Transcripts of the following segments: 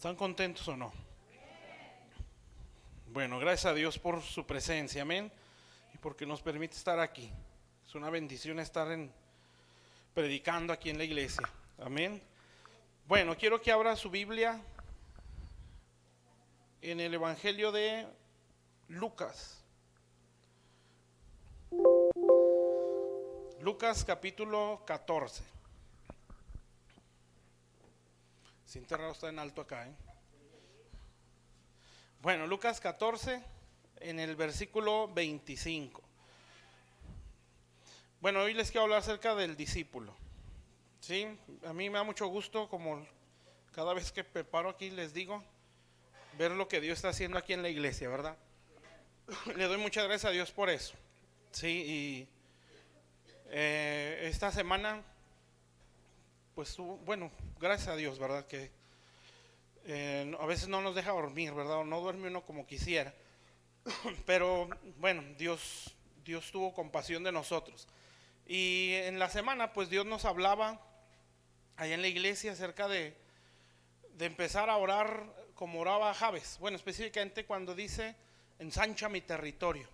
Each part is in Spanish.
¿Están contentos o no? Bueno, gracias a Dios por su presencia, amén, y porque nos permite estar aquí. Es una bendición estar predicando aquí en la iglesia, amén. Bueno, quiero que abra su Biblia en el Evangelio de Lucas. Lucas capítulo 14. Sin enterrado está en alto acá, Bueno, Lucas 14 en el versículo 25. Bueno, hoy les quiero hablar acerca del discípulo. Sí, a mí me da mucho gusto, como cada vez que preparo aquí les digo, ver lo que Dios está haciendo aquí en la iglesia, ¿verdad? Le doy muchas gracias a Dios por eso. Sí, y esta semana, pues bueno, gracias a Dios, ¿verdad? Que a veces no nos deja dormir, ¿verdad? O no duerme uno como quisiera. Pero bueno, Dios tuvo compasión de nosotros. Y en la semana, pues Dios nos hablaba allá en la iglesia acerca de empezar a orar como oraba Jabes. Bueno, específicamente cuando dice, ensancha mi territorio.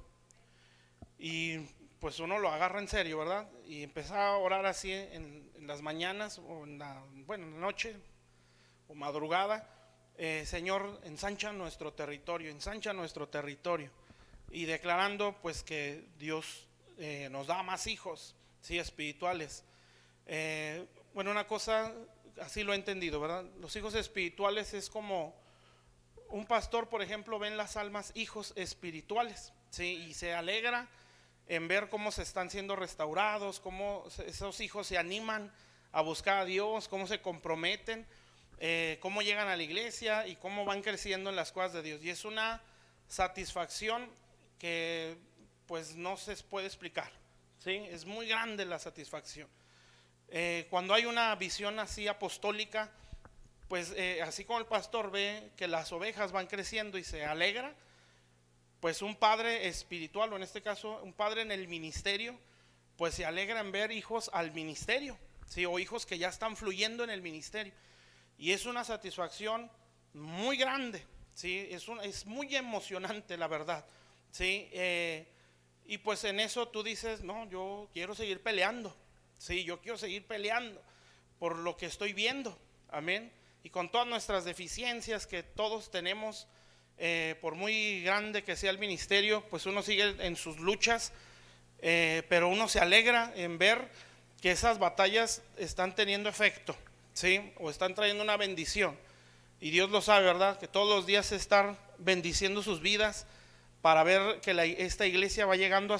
Y pues uno lo agarra en serio, ¿verdad? Y empezar a orar así en las mañanas o en la noche o madrugada. Señor, ensancha nuestro territorio, ensancha nuestro territorio. Y declarando pues que Dios nos da más hijos, sí, espirituales. Bueno, una cosa, así lo he entendido, ¿verdad? Los hijos espirituales es como un pastor, por ejemplo, ve en las almas hijos espirituales, sí, y se alegra en ver cómo se están siendo restaurados, cómo esos hijos se animan a buscar a Dios, cómo se comprometen, cómo llegan a la iglesia y cómo van creciendo en las cosas de Dios. Y es una satisfacción que pues no se puede explicar, ¿sí? Es muy grande la satisfacción. Cuando hay una visión así apostólica, pues así como el pastor ve que las ovejas van creciendo y se alegra, pues un padre espiritual, o en este caso un padre en el ministerio, pues se alegra en ver hijos al ministerio, ¿sí? O hijos que ya están fluyendo en el ministerio. Y es una satisfacción muy grande, ¿sí? Es muy emocionante, la verdad, ¿sí? Y pues en eso tú dices, no, yo quiero seguir peleando, ¿sí? Yo quiero seguir peleando por lo que estoy viendo, amén. Y con todas nuestras deficiencias que todos tenemos, por muy grande que sea el ministerio, pues uno sigue en sus luchas, pero uno se alegra en ver que esas batallas están teniendo efecto, ¿sí? O están trayendo una bendición. Y Dios lo sabe, ¿verdad? Que todos los días estar bendiciendo sus vidas para ver que esta iglesia va llegando a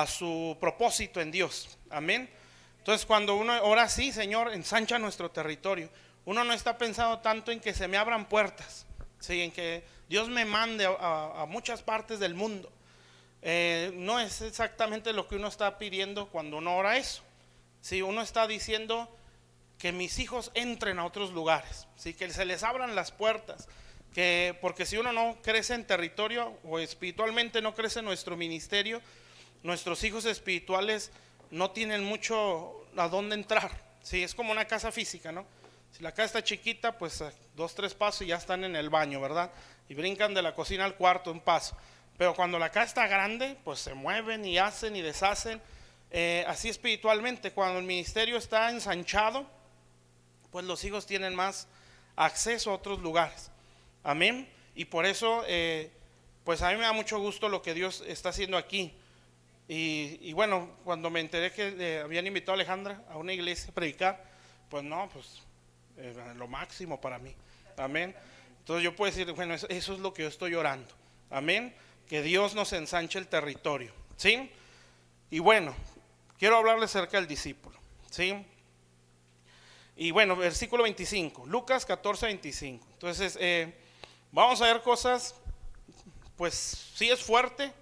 su propósito en Dios. Amén. Entonces cuando uno ora así, Señor, ensancha nuestro territorio, uno no está pensando tanto en que se me abran puertas, ¿sí? En que Dios me mande a muchas partes del mundo. No es exactamente lo que uno está pidiendo cuando uno ora eso. ¿Sí? Uno está diciendo que mis hijos entren a otros lugares, ¿sí? Que se les abran las puertas, porque si uno no crece en territorio o espiritualmente no crece en nuestro ministerio, nuestros hijos espirituales no tienen mucho a dónde entrar, ¿sí? Es como una casa física, ¿no? Si la casa está chiquita, pues 2, 3 pasos y ya están en el baño, ¿verdad? Y brincan de la cocina al cuarto un paso. Pero cuando la casa está grande, pues se mueven y hacen y deshacen. Así espiritualmente, cuando el ministerio está ensanchado, pues los hijos tienen más acceso a otros lugares, amén. Y por eso pues a mí me da mucho gusto lo que Dios está haciendo aquí. Y bueno, cuando me enteré que habían invitado a Alejandra a una iglesia a predicar, pues no, pues lo máximo para mí, amén. Entonces yo puedo decir, bueno, eso es lo que yo estoy orando, amén, que Dios nos ensanche el territorio, ¿sí? Y bueno, quiero hablarles acerca del discípulo, ¿sí? Y bueno, versículo 25, Lucas 14, 25. Entonces, vamos a ver cosas, pues sí es fuerte,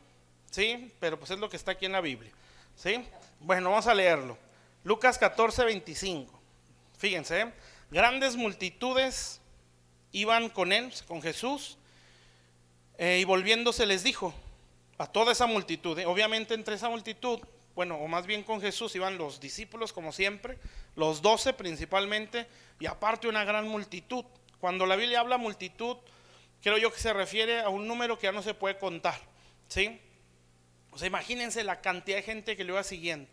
¿sí? Pero pues es lo que está aquí en la Biblia, ¿sí? Bueno, vamos a leerlo. Lucas 14, 25. Fíjense, grandes multitudes iban con él, con Jesús, y volviéndose les dijo a toda esa multitud, obviamente entre esa multitud, bueno, o más bien con Jesús iban los discípulos como siempre, los 12 principalmente, y aparte una gran multitud Cuando la Biblia habla multitud, creo yo que se refiere a un número que ya no se puede contar, ¿sí? O sea, imagínense la cantidad de gente que lo iba siguiendo.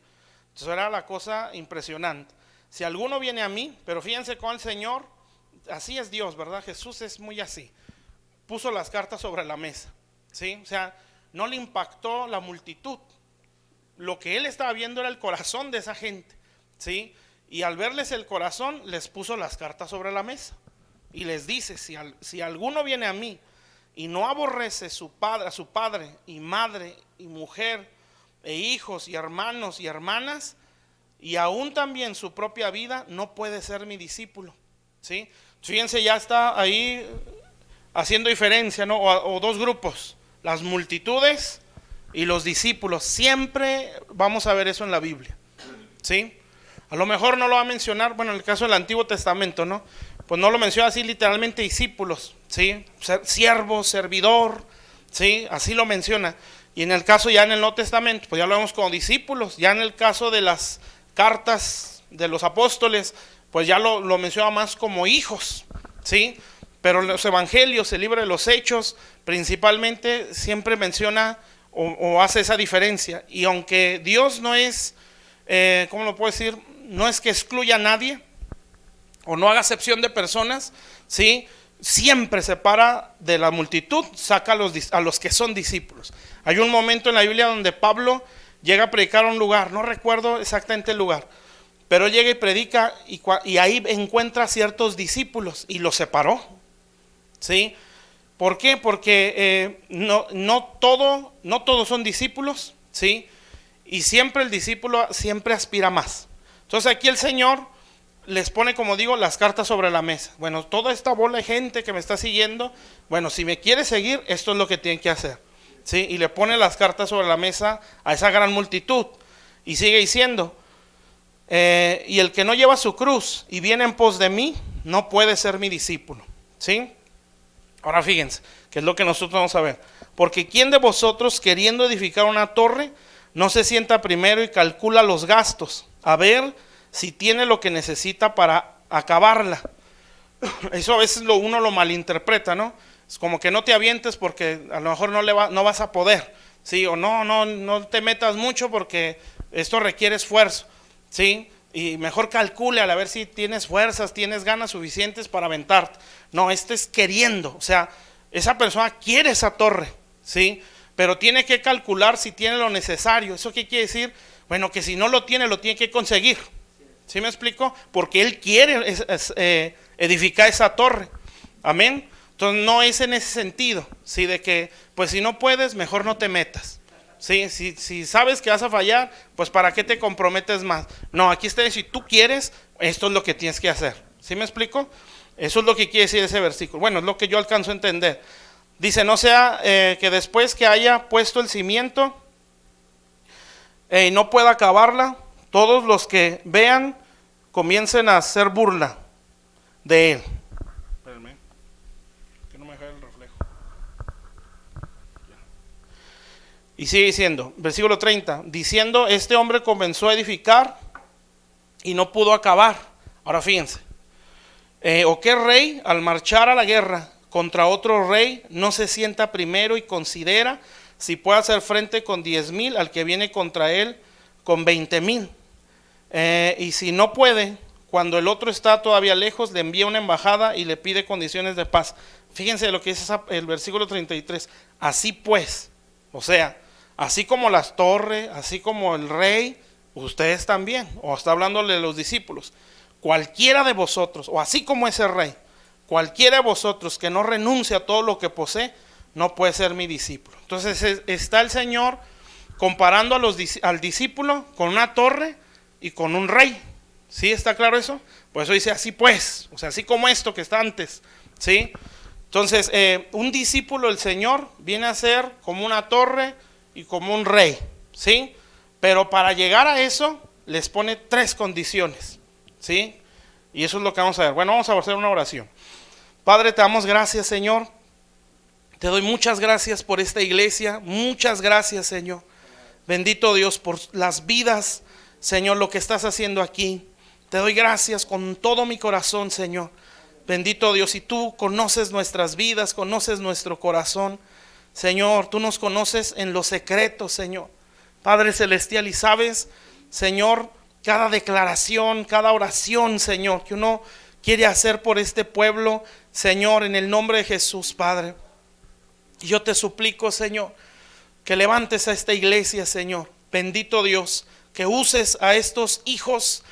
Entonces era la cosa impresionante. Si alguno viene a mí, pero fíjense con el Señor, así es Dios, ¿verdad? Jesús es muy así. Puso las cartas sobre la mesa, ¿sí? O sea, no le impactó la multitud. Lo que él estaba viendo era el corazón de esa gente, ¿sí? Y al verles el corazón, les puso las cartas sobre la mesa. Y les dice, si alguno viene a mí y no aborrece a su padre y madre y mujer e hijos y hermanos y hermanas, y aún también su propia vida, no puede ser mi discípulo, ¿sí? Fíjense, ya está ahí haciendo diferencia, ¿no? O dos grupos, las multitudes y los discípulos. Siempre vamos a ver eso en la Biblia, ¿sí? A lo mejor no lo va a mencionar, bueno, en el caso del Antiguo Testamento, ¿no? Pues no lo menciona así literalmente discípulos, ¿sí? Siervo, servidor, ¿sí? Así lo menciona. Y en el caso ya en el Nuevo Testamento, pues ya lo vemos como discípulos. Ya en el caso de las cartas de los apóstoles, pues ya lo menciona más como hijos, ¿sí? Pero los evangelios, el libro de los Hechos, principalmente siempre menciona o hace esa diferencia. Y aunque Dios no es, ¿cómo lo puedo decir? No es que excluya a nadie o no haga excepción de personas, ¿sí? Siempre separa de la multitud, saca a los que son discípulos. Hay un momento en la Biblia donde Pablo llega a predicar a un lugar, no recuerdo exactamente el lugar, pero llega y predica y ahí encuentra ciertos discípulos y los separó, ¿sí? ¿Por qué? Porque no todos son discípulos, ¿sí? Y siempre el discípulo siempre aspira más. Entonces aquí el Señor les pone, como digo, las cartas sobre la mesa. Bueno, toda esta bola de gente que me está siguiendo, bueno, si me quiere seguir, esto es lo que tienen que hacer, ¿sí? Y le pone las cartas sobre la mesa a esa gran multitud. Y sigue diciendo, y el que no lleva su cruz y viene en pos de mí, no puede ser mi discípulo, ¿sí? Ahora fíjense, que es lo que nosotros vamos a ver. Porque ¿quién de vosotros, queriendo edificar una torre, no se sienta primero y calcula los gastos, a ver si tiene lo que necesita para acabarla? Eso a veces uno lo malinterpreta, ¿no? Es como que no te avientes porque a lo mejor no vas a poder, ¿sí? O no te metas mucho porque esto requiere esfuerzo, ¿sí? Y mejor calcule a ver si tienes fuerzas, tienes ganas suficientes para aventarte. No, este es queriendo, o sea, esa persona quiere esa torre, ¿sí? Pero tiene que calcular si tiene lo necesario. ¿Eso qué quiere decir? Bueno, que si no lo tiene que conseguir. ¿Sí me explico? Porque él quiere edificar esa torre. Amén. Entonces no es en ese sentido, ¿sí? De que, pues si no puedes, mejor no te metas. ¿Sí? Si sabes que vas a fallar, pues ¿para qué te comprometes más? No, aquí está, si tú quieres, esto es lo que tienes que hacer. ¿Sí me explico? Eso es lo que quiere decir ese versículo. Bueno, es lo que yo alcanzo a entender. Dice, no sea que después que haya puesto el cimiento y no pueda acabarla, todos los que vean comiencen a hacer burla de él. Espérenme, que no me deja el reflejo. Y sigue diciendo, versículo 30, diciendo, este hombre comenzó a edificar y no pudo acabar. Ahora fíjense, ¿o qué rey al marchar a la guerra contra otro rey no se sienta primero y considera si puede hacer frente con 10,000 al que viene contra él con 20,000? Y si no puede, cuando el otro está todavía lejos, le envía una embajada y le pide condiciones de paz. Fíjense lo que dice el versículo 33. Así pues, o sea, así como las torres, así como el rey, ustedes también, o está hablándole a los discípulos, cualquiera de vosotros, o así como ese rey, cualquiera de vosotros que no renuncie a todo lo que posee, no puede ser mi discípulo. Entonces está el Señor comparando al discípulo con una torre y con un rey. ¿Sí está claro eso? Por eso dice así pues, o sea, así como esto que está antes, ¿sí? Entonces, un discípulo del Señor viene a ser como una torre y como un rey, ¿sí? Pero para llegar a eso, les pone 3 condiciones, ¿sí? Y eso es lo que vamos a ver. Bueno, vamos a hacer una oración. Padre, te damos gracias, Señor. Te doy muchas gracias por esta iglesia. Muchas gracias, Señor. Bendito Dios por las vidas, Señor, lo que estás haciendo aquí. Te doy gracias con todo mi corazón, Señor. Bendito Dios, y tú conoces nuestras vidas, conoces nuestro corazón, Señor, tú nos conoces en los secretos, Señor, Padre Celestial, y sabes, Señor, cada declaración, cada oración, Señor, que uno quiere hacer por este pueblo, Señor, en el nombre de Jesús, Padre. Y yo te suplico, Señor, que levantes a esta iglesia, Señor, bendito Dios, que uses a estos hijos,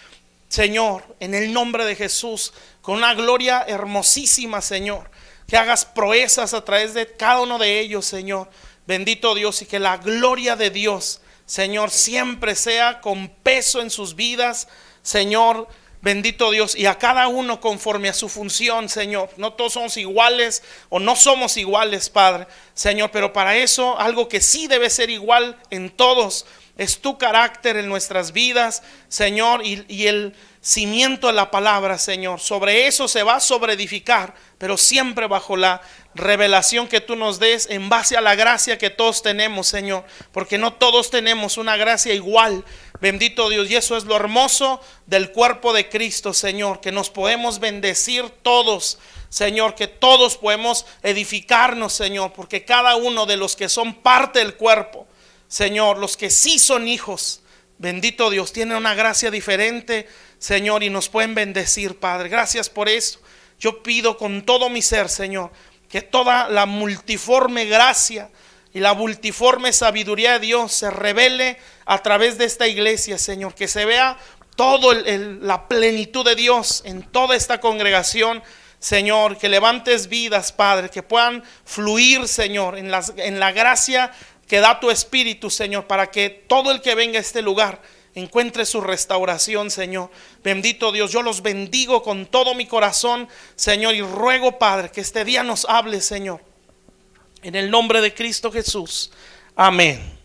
Señor, en el nombre de Jesús, con una gloria hermosísima, Señor, que hagas proezas a través de cada uno de ellos, Señor, bendito Dios, y que la gloria de Dios, Señor, siempre sea con peso en sus vidas, Señor, bendito Dios, y a cada uno conforme a su función, Señor. No todos somos iguales o no somos iguales, Padre, Señor, pero para eso algo que sí debe ser igual en todos es tu carácter en nuestras vidas, Señor, y el cimiento de la palabra, Señor. Sobre eso se va a sobreedificar, pero siempre bajo la revelación que tú nos des, en base a la gracia que todos tenemos, Señor, porque no todos tenemos una gracia igual, bendito Dios, y eso es lo hermoso del cuerpo de Cristo, Señor, que nos podemos bendecir todos, Señor, que todos podemos edificarnos, Señor, porque cada uno de los que son parte del cuerpo, Señor, los que sí son hijos, bendito Dios, tienen una gracia diferente, Señor, y nos pueden bendecir, Padre. Gracias por eso. Yo pido con todo mi ser, Señor, que toda la multiforme gracia y la multiforme sabiduría de Dios se revele a través de esta iglesia, Señor, que se vea toda la plenitud de Dios en toda esta congregación, Señor, que levantes vidas, Padre, que puedan fluir, Señor, en la gracia que da tu Espíritu, Señor, para que todo el que venga a este lugar encuentre su restauración, Señor. Bendito Dios, yo los bendigo con todo mi corazón, Señor, y ruego, Padre, que este día nos hable, Señor, en el nombre de Cristo Jesús. Amén.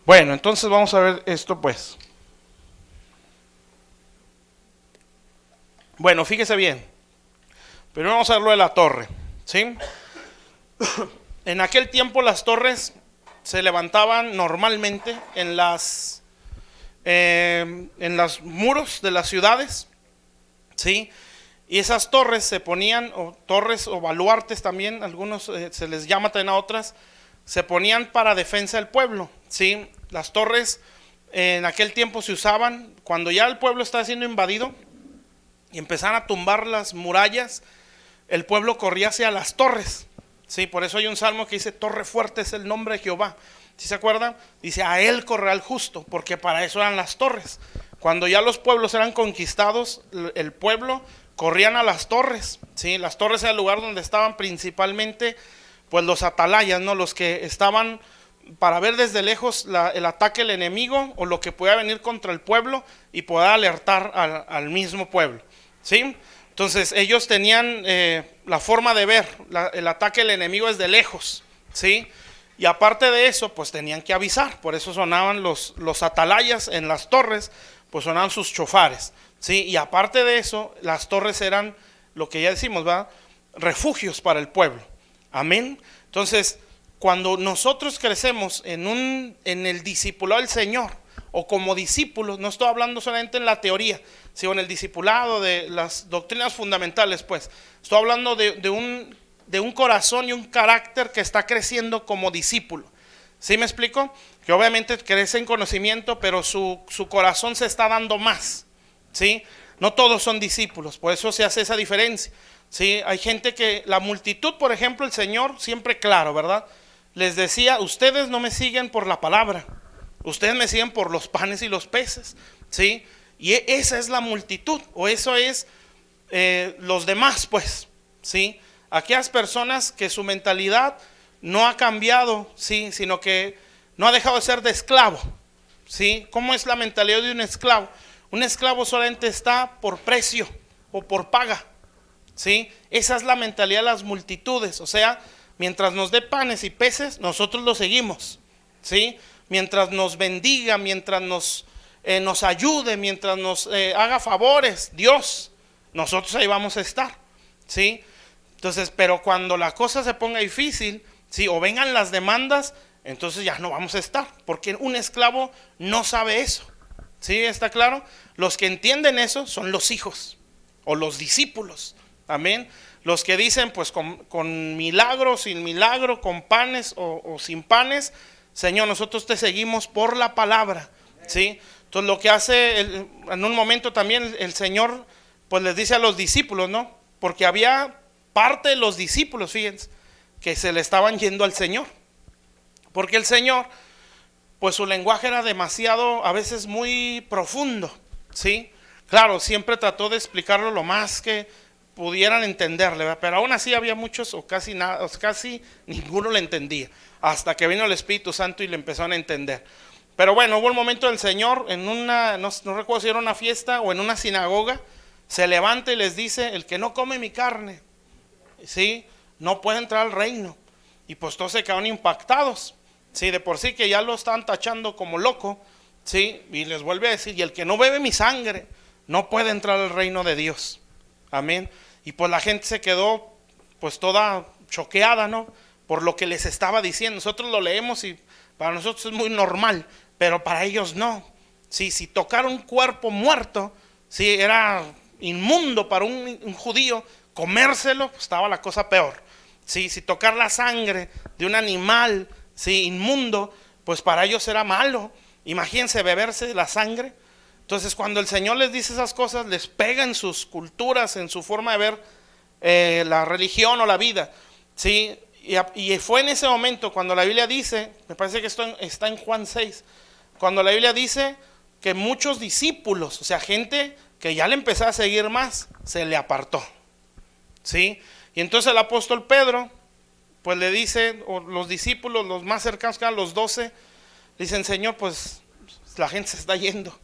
Bueno, entonces vamos a ver esto, pues. Bueno, fíjese bien. Primero vamos a ver lo de la torre, ¿sí? En aquel tiempo las torres se levantaban normalmente en los muros de las ciudades, ¿sí? Y esas torres se ponían, o torres o baluartes también, algunos se les llama también a otras, se ponían para defensa del pueblo, ¿sí? Las torres en aquel tiempo se usaban cuando ya el pueblo estaba siendo invadido y empezaron a tumbar las murallas, el pueblo corría hacia las torres, ¿sí? Por eso hay un salmo que dice: torre fuerte es el nombre de Jehová. ¿Sí se acuerdan? Dice: a él correrá el justo, porque para eso eran las torres. Cuando ya los pueblos eran conquistados, el pueblo corrían a las torres, ¿sí? Las torres era el lugar donde estaban principalmente pues los atalayas, ¿no? Los que estaban para ver desde lejos el ataque del enemigo o lo que pueda venir contra el pueblo y poder alertar al mismo pueblo, ¿sí? Entonces ellos tenían la forma de ver el ataque del enemigo desde lejos, ¿sí? Y aparte de eso, pues tenían que avisar. Por eso sonaban los atalayas en las torres, pues sonaban sus chofares, ¿sí? Y aparte de eso, las torres eran lo que ya decimos, ¿va? Refugios para el pueblo. Amén. Entonces, cuando nosotros crecemos en el discipulado del Señor, o como discípulos, no estoy hablando solamente en la teoría, sino en el discipulado de las doctrinas fundamentales, pues estoy hablando de un corazón y un carácter que está creciendo como discípulo. ¿Sí me explico? Que obviamente crece en conocimiento, pero su corazón se está dando más, ¿sí? No todos son discípulos, por eso se hace esa diferencia, ¿sí? Hay gente que, la multitud, por ejemplo, el Señor siempre claro, ¿verdad? Les decía: ustedes no me siguen por la palabra, ustedes me siguen por los panes y los peces, ¿sí? Y esa es la multitud, o eso es los demás, pues, ¿sí? Aquellas personas que su mentalidad no ha cambiado, ¿sí? Sino que no ha dejado de ser de esclavo, ¿sí? ¿Cómo es la mentalidad de un esclavo? Un esclavo solamente está por precio o por paga, ¿sí? Esa es la mentalidad de las multitudes. O sea, mientras nos dé panes y peces, nosotros lo seguimos, ¿sí? Mientras nos bendiga, mientras nos ayude, mientras nos haga favores, Dios, nosotros ahí vamos a estar, ¿sí? Entonces, pero cuando la cosa se ponga difícil, ¿sí? O vengan las demandas, entonces ya no vamos a estar, porque un esclavo no sabe eso, ¿sí? ¿Está claro? Los que entienden eso son los hijos o los discípulos, Amén. Los que dicen pues con milagro, sin milagro, con panes o sin panes, Señor, nosotros te seguimos por la palabra, ¿sí? Entonces lo que hace, en un momento también el Señor pues les dice a los discípulos, ¿no? Porque había parte de los discípulos, fíjense, que se le estaban yendo al Señor. Porque el Señor, pues su lenguaje era demasiado, a veces muy profundo, ¿sí? Claro, siempre trató de explicarlo lo más que pudieran entenderle, ¿verdad? Pero aún así había muchos o casi nada, o casi ninguno le entendía, hasta que vino el Espíritu Santo y le empezaron a entender. Pero bueno, hubo un momento del Señor en una, no recuerdo si era una fiesta o en una sinagoga, se levanta y les dice: el que no come mi carne, ¿sí?, no puede entrar al reino. Y pues todos se quedaron impactados, ¿sí? De por sí que ya lo estaban tachando como loco, ¿sí? Y les vuelve a decir: y el que no bebe mi sangre no puede entrar al reino de Dios. Amén. Y pues la gente se quedó pues toda choqueada, ¿no?, por lo que les estaba diciendo. Nosotros lo leemos y para nosotros es muy normal, pero para ellos no. Sí, si tocar un cuerpo muerto, sí, era inmundo para un judío. Comérselo, pues estaba la cosa peor. Sí, si tocar la sangre de un animal, sí, inmundo, pues para ellos era malo. Imagínense beberse la sangre. Entonces cuando el Señor les dice esas cosas, les pega en sus culturas, en su forma de ver la religión o la vida, ¿sí? Y fue en ese momento cuando la Biblia dice, me parece que esto está en Juan 6, cuando la Biblia dice que muchos discípulos, o sea, gente que ya le empezaba a seguir más, se le apartó, ¿sí? Y entonces el apóstol Pedro pues le dice, o los discípulos, los más cercanos, que eran los 12, dicen: Señor, pues la gente se está yendo.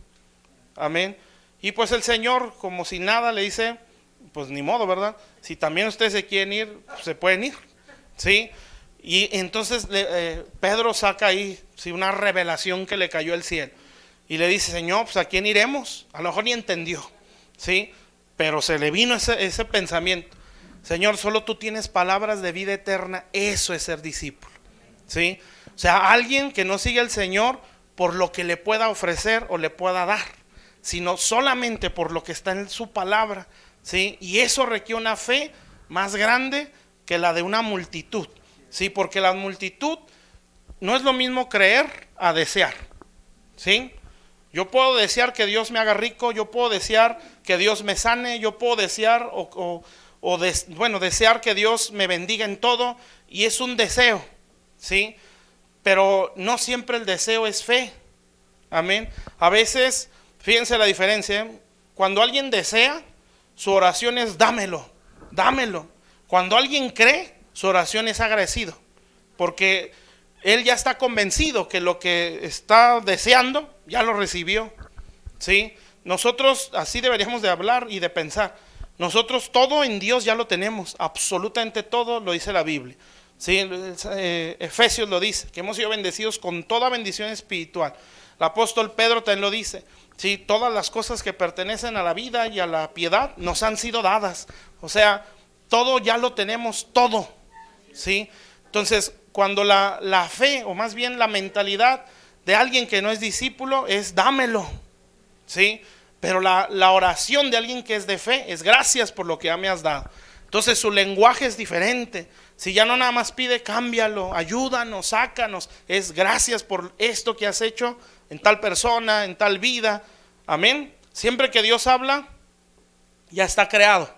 Amén. Y pues el Señor, como si nada, le dice: pues ni modo, ¿verdad? Si también ustedes se quieren ir, pues se pueden ir, ¿sí? Y entonces Pedro saca ahí, ¿sí?, una revelación que le cayó del cielo. Y le dice: Señor, pues ¿a quién iremos? A lo mejor ni entendió, ¿sí? Pero se le vino ese pensamiento: Señor, solo tú tienes palabras de vida eterna. Eso es ser discípulo, ¿sí? O sea, alguien que no sigue al Señor por lo que le pueda ofrecer o le pueda dar, sino solamente por lo que está en su palabra, ¿sí? Y eso requiere una fe más grande que la de una multitud, ¿sí? Porque la multitud no es lo mismo creer a desear, ¿sí? Yo puedo desear que Dios me haga rico, yo puedo desear que Dios me sane, yo puedo desear desear que Dios me bendiga en todo, y es un deseo, ¿sí? Pero no siempre el deseo es fe. Amén. A veces, fíjense la diferencia, ¿eh? Cuando alguien desea, su oración es: dámelo, dámelo. Cuando alguien cree, su oración es agradecido, porque él ya está convencido que lo que está deseando ya lo recibió, ¿sí? Nosotros así deberíamos de hablar y de pensar. Nosotros todo en Dios ya lo tenemos, absolutamente todo, lo dice la Biblia, ¿sí? Efesios lo dice, que hemos sido bendecidos con toda bendición espiritual. El apóstol Pedro también lo dice, ¿sí? Todas las cosas que pertenecen a la vida y a la piedad nos han sido dadas. O sea, todo ya lo tenemos, todo, ¿sí? Entonces, cuando la fe, o más bien la mentalidad de alguien que no es discípulo es: dámelo, ¿sí? Pero la oración de alguien que es de fe es: gracias por lo que ya me has dado. Entonces su lenguaje es diferente. Si ya no nada más pide: cámbialo, ayúdanos, sácanos, es: gracias por esto que has hecho en tal persona, en tal vida. Amén. Siempre que Dios habla, ya está creado,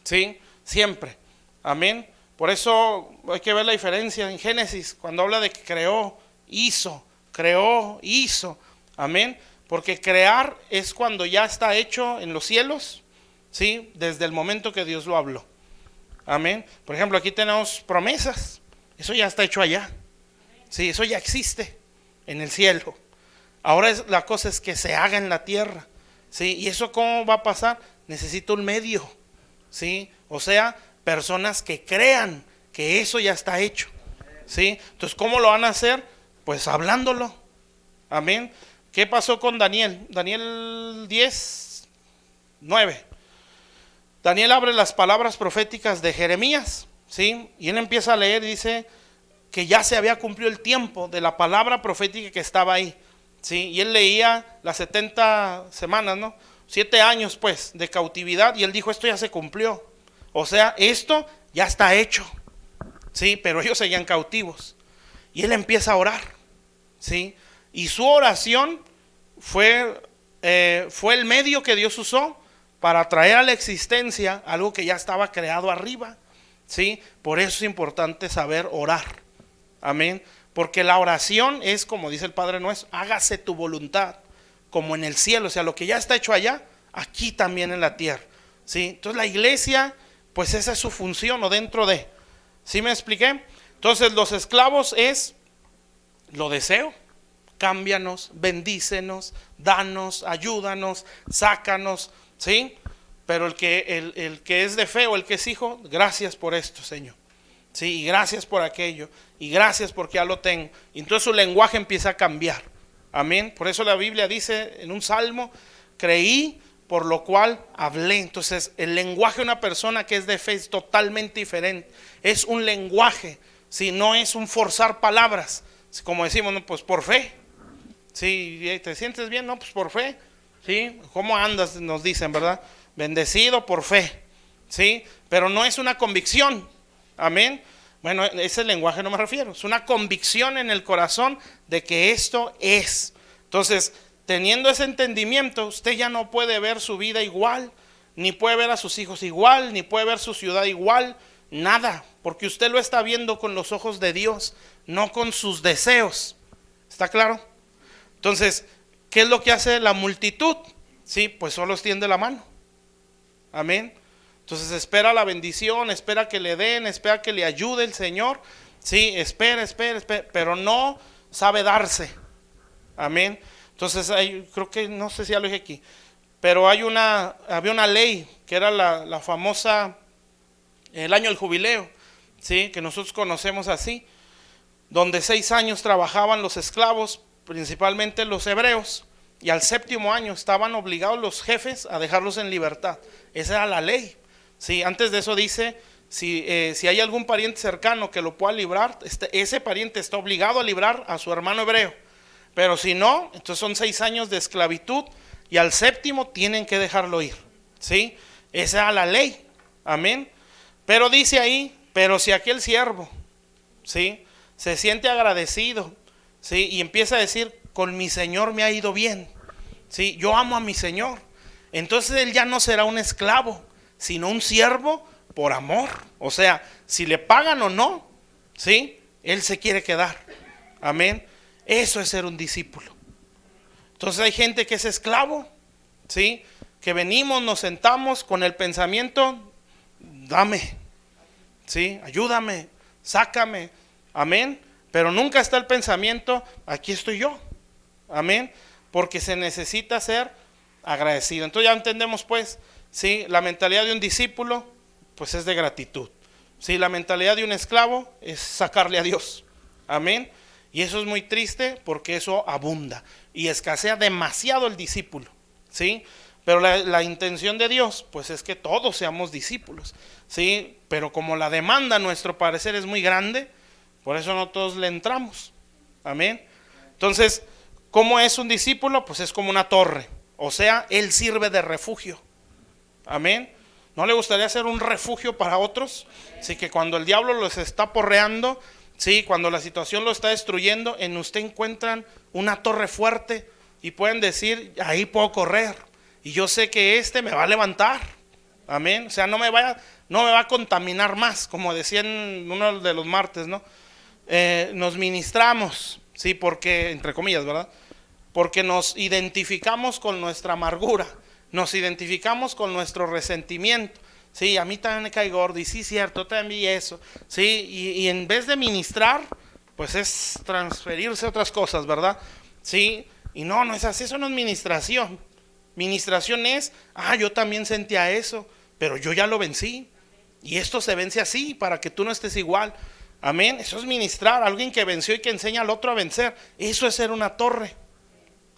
¿sí? Siempre. Amén. Por eso hay que ver la diferencia en Génesis, cuando habla de que creó, hizo. Amén. Porque crear es cuando ya está hecho en los cielos, ¿sí? Desde el momento que Dios lo habló. Amén. Por ejemplo, aquí tenemos promesas. Eso ya está hecho allá, ¿sí? Eso ya existe en el cielo. Ahora la cosa es que se haga en la tierra, ¿sí? ¿Y eso cómo va a pasar? Necesita un medio, ¿sí? O sea, personas que crean que eso ya está hecho, ¿sí? Entonces, ¿cómo lo van a hacer? Pues hablándolo. Amén. ¿Qué pasó con Daniel? Daniel 10, 9. Daniel abre las palabras proféticas de Jeremías, ¿sí? Y él empieza a leer y dice que ya se había cumplido el tiempo de la palabra profética que estaba ahí, ¿sí? Y él leía las 70 semanas, ¿no? 7 años pues de cautividad, y él dijo: esto ya se cumplió. O sea, esto ya está hecho, ¿sí? Pero ellos seguían cautivos. Y él empieza a orar, ¿sí? Y su oración fue el medio que Dios usó para traer a la existencia algo que ya estaba creado arriba, ¿sí? Por eso es importante saber orar, amén. Porque la oración es, como dice el Padre Nuestro, hágase tu voluntad, como en el cielo. O sea, lo que ya está hecho allá, aquí también en la tierra, ¿sí? Entonces la iglesia, pues esa es su función, o dentro de, ¿sí me expliqué? Entonces los esclavos es, lo deseo, cámbianos, bendícenos, danos, ayúdanos, sácanos, ¿sí? Pero el que es de fe o el que es hijo, gracias por esto, Señor, ¿sí? Y gracias por aquello, y gracias porque ya lo tengo. Y entonces su lenguaje empieza a cambiar, amén. Por eso la Biblia dice en un salmo, creí, por lo cual hablé. Entonces el lenguaje de una persona que es de fe es totalmente diferente. Es un lenguaje, ¿sí? No es un forzar palabras, como decimos, no, pues por fe. Sí, ¿te sientes bien? No, pues por fe. ¿Sí? ¿Cómo andas? Nos dicen, ¿verdad? Bendecido por fe. ¿Sí? Pero no es una convicción. Amén. Bueno, ese lenguaje no me refiero. Es una convicción en el corazón de que esto es. Entonces, teniendo ese entendimiento, usted ya no puede ver su vida igual, ni puede ver a sus hijos igual, ni puede ver su ciudad igual, nada. Porque usted lo está viendo con los ojos de Dios, no con sus deseos. ¿Está claro? Entonces, ¿qué es lo que hace la multitud? Sí, pues solo extiende la mano. Amén. Entonces espera la bendición, espera que le den, espera que le ayude el Señor. Sí, espera, pero no sabe darse. Amén. Entonces creo que, no sé si ya lo dije aquí, pero había una ley que era la famosa, el año del jubileo, sí, que nosotros conocemos así, donde 6 años trabajaban los esclavos, principalmente los hebreos, y al 7.º año estaban obligados los jefes a dejarlos en libertad. Esa era la ley. Sí, antes de eso dice, si hay algún pariente cercano que lo pueda librar, ese pariente está obligado a librar a su hermano hebreo. Pero si no, entonces son 6 años de esclavitud y al 7.º tienen que dejarlo ir. ¿Sí? Esa era la ley. Amén. Pero dice ahí, pero si aquel siervo, ¿sí?, se siente agradecido, ¿sí?, y empieza a decir, con mi Señor me ha ido bien, ¿sí?, yo amo a mi Señor. Entonces él ya no será un esclavo, sino un siervo por amor. O sea, si le pagan o no, ¿sí?, él se quiere quedar. Amén. Eso es ser un discípulo. Entonces hay gente que es esclavo, ¿sí?, que venimos, nos sentamos con el pensamiento, dame, ¿sí?, ayúdame, sácame. Amén. Pero nunca está el pensamiento, aquí estoy yo. Amén. Porque se necesita ser agradecido. Entonces ya entendemos, pues, ¿sí?, la mentalidad de un discípulo pues es de gratitud. ¿Sí? La mentalidad de un esclavo es sacarle a Dios. Amén. Y eso es muy triste porque eso abunda y escasea demasiado el discípulo. ¿Sí? Pero la intención de Dios pues es que todos seamos discípulos. ¿Sí? Pero como la demanda a nuestro parecer es muy grande, por eso no todos le entramos. Amén. Entonces, ¿cómo es un discípulo? Pues es como una torre. O sea, él sirve de refugio. Amén. ¿No le gustaría ser un refugio para otros? Así que cuando el diablo los está porreando, sí, cuando la situación lo está destruyendo, en usted encuentran una torre fuerte y pueden decir, ahí puedo correr. Y yo sé que me va a levantar. Amén. O sea, no me va a contaminar más, como decía en uno de los martes, ¿no? Nos ministramos, sí, porque, entre comillas, ¿verdad? Porque nos identificamos con nuestra amargura, nos identificamos con nuestro resentimiento. Sí, a mí también me cae gordo, y sí, cierto, también vi eso. Sí, y en vez de ministrar, pues es transferirse a otras cosas, ¿verdad? Sí, y no es así, eso no es ministración. Ministración es, yo también sentía eso, pero yo ya lo vencí. Y esto se vence así, para que tú no estés igual. Amén. Eso es ministrar, alguien que venció y que enseña al otro a vencer. Eso es ser una torre.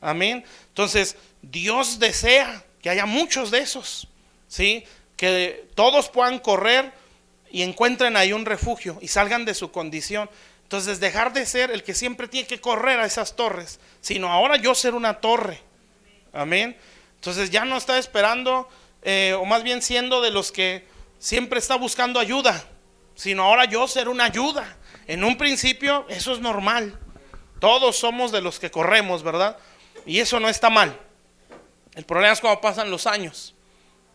Amén. Entonces, Dios desea que haya muchos de esos, ¿sí? Que todos puedan correr y encuentren ahí un refugio y salgan de su condición. Entonces, dejar de ser el que siempre tiene que correr a esas torres, sino ahora yo ser una torre. Amén. Entonces, ya no está esperando, o más bien siendo de los que siempre está buscando ayuda, sino ahora yo ser una ayuda. En un principio eso es normal. Todos somos de los que corremos, ¿verdad? Y eso no está mal. El problema es cuando pasan los años,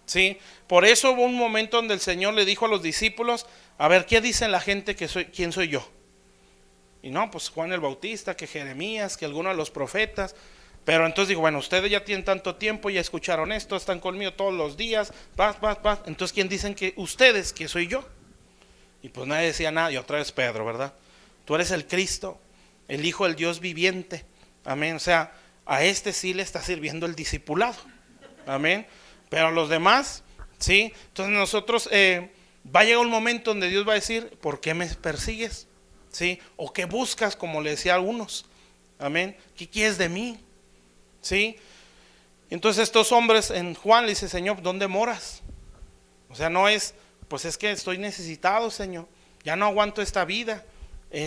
¿sí? Por eso hubo un momento donde el Señor le dijo a los discípulos: a ver, ¿qué dice la gente que soy? ¿Quién soy yo? Y no, pues Juan el Bautista, que Jeremías, que alguno de los profetas. Pero entonces digo, bueno, ustedes ya tienen tanto tiempo, ya escucharon esto, están conmigo todos los días, entonces ¿quién dicen que ustedes, que soy yo? Y pues nadie decía nada. Y otra vez Pedro, ¿verdad? Tú eres el Cristo, el Hijo del Dios viviente. Amén. O sea, a este sí le está sirviendo el discipulado. Amén. Pero a los demás, sí. Entonces nosotros va a llegar un momento donde Dios va a decir: ¿por qué me persigues? ¿Sí? O ¿qué buscas? Como le decía a algunos. Amén. ¿Qué quieres de mí? ¿Sí? Entonces estos hombres en Juan le dicen: Señor, ¿dónde moras? O sea, no es, pues es que estoy necesitado, Señor, ya no aguanto esta vida.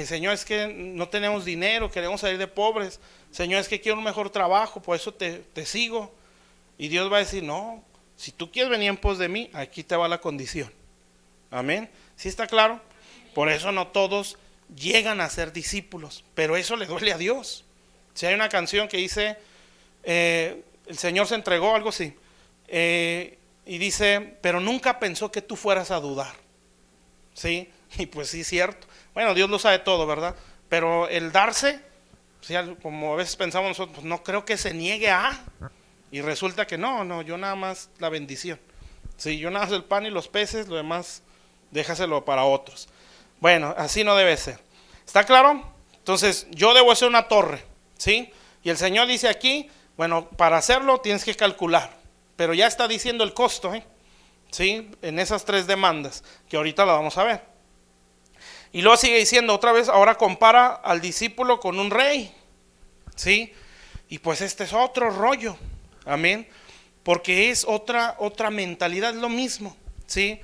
Señor, es que no tenemos dinero, queremos salir de pobres. Señor, es que quiero un mejor trabajo, por eso te sigo. Y Dios va a decir: no, si tú quieres venir en pos de mí, aquí te va la condición. Amén. ¿Sí está claro? Por eso no todos llegan a ser discípulos, pero eso le duele a Dios. Si hay una canción que dice, el Señor se entregó, algo así, y dice: pero nunca pensó que tú fueras a dudar. ¿Sí? Y pues sí, cierto. Bueno, Dios lo sabe todo, ¿verdad? Pero el darse, ¿sí? Como a veces pensamos nosotros, pues no creo que se niegue a. Y resulta que no, yo nada más la bendición. Sí, yo nada más el pan y los peces, lo demás déjaselo para otros. Bueno, así no debe ser. ¿Está claro? Entonces, yo debo hacer una torre, ¿sí? Y el Señor dice aquí, bueno, para hacerlo tienes que calcular. Pero ya está diciendo el costo, ¿sí? En esas 3 demandas, que ahorita la vamos a ver. Y luego sigue diciendo otra vez, ahora compara al discípulo con un rey, ¿sí? Y pues este es otro rollo, amén, porque es otra mentalidad, es lo mismo, ¿sí?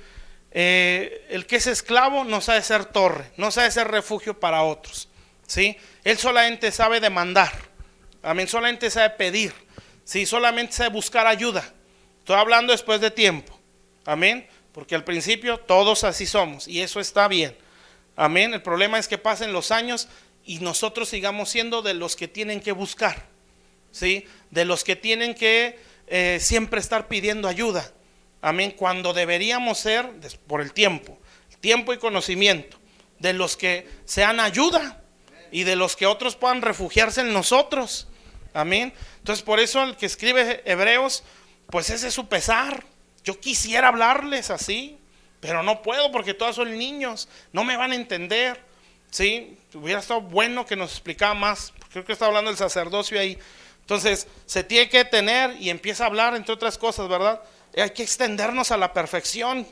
El que es esclavo no sabe ser torre, no sabe ser refugio para otros, ¿sí? Él solamente sabe demandar, amén, solamente sabe pedir, ¿sí? Solamente sabe buscar ayuda. Estoy hablando después de tiempo, amén, porque al principio todos así somos y eso está bien. Amén. El problema es que pasen los años y nosotros sigamos siendo de los que tienen que buscar, ¿sí? De los que tienen que siempre estar pidiendo ayuda. Amén. Cuando deberíamos ser, por el tiempo y conocimiento, de los que sean ayuda y de los que otros puedan refugiarse en nosotros. Amén. Entonces, por eso el que escribe Hebreos, pues ese es su pesar. Yo quisiera hablarles así, pero no puedo porque todos son niños, no me van a entender, ¿sí? Hubiera estado bueno que nos explicara más, creo que está hablando del sacerdocio ahí. Entonces, se tiene que tener y empieza a hablar, entre otras cosas, ¿verdad? Hay que extendernos a la perfección,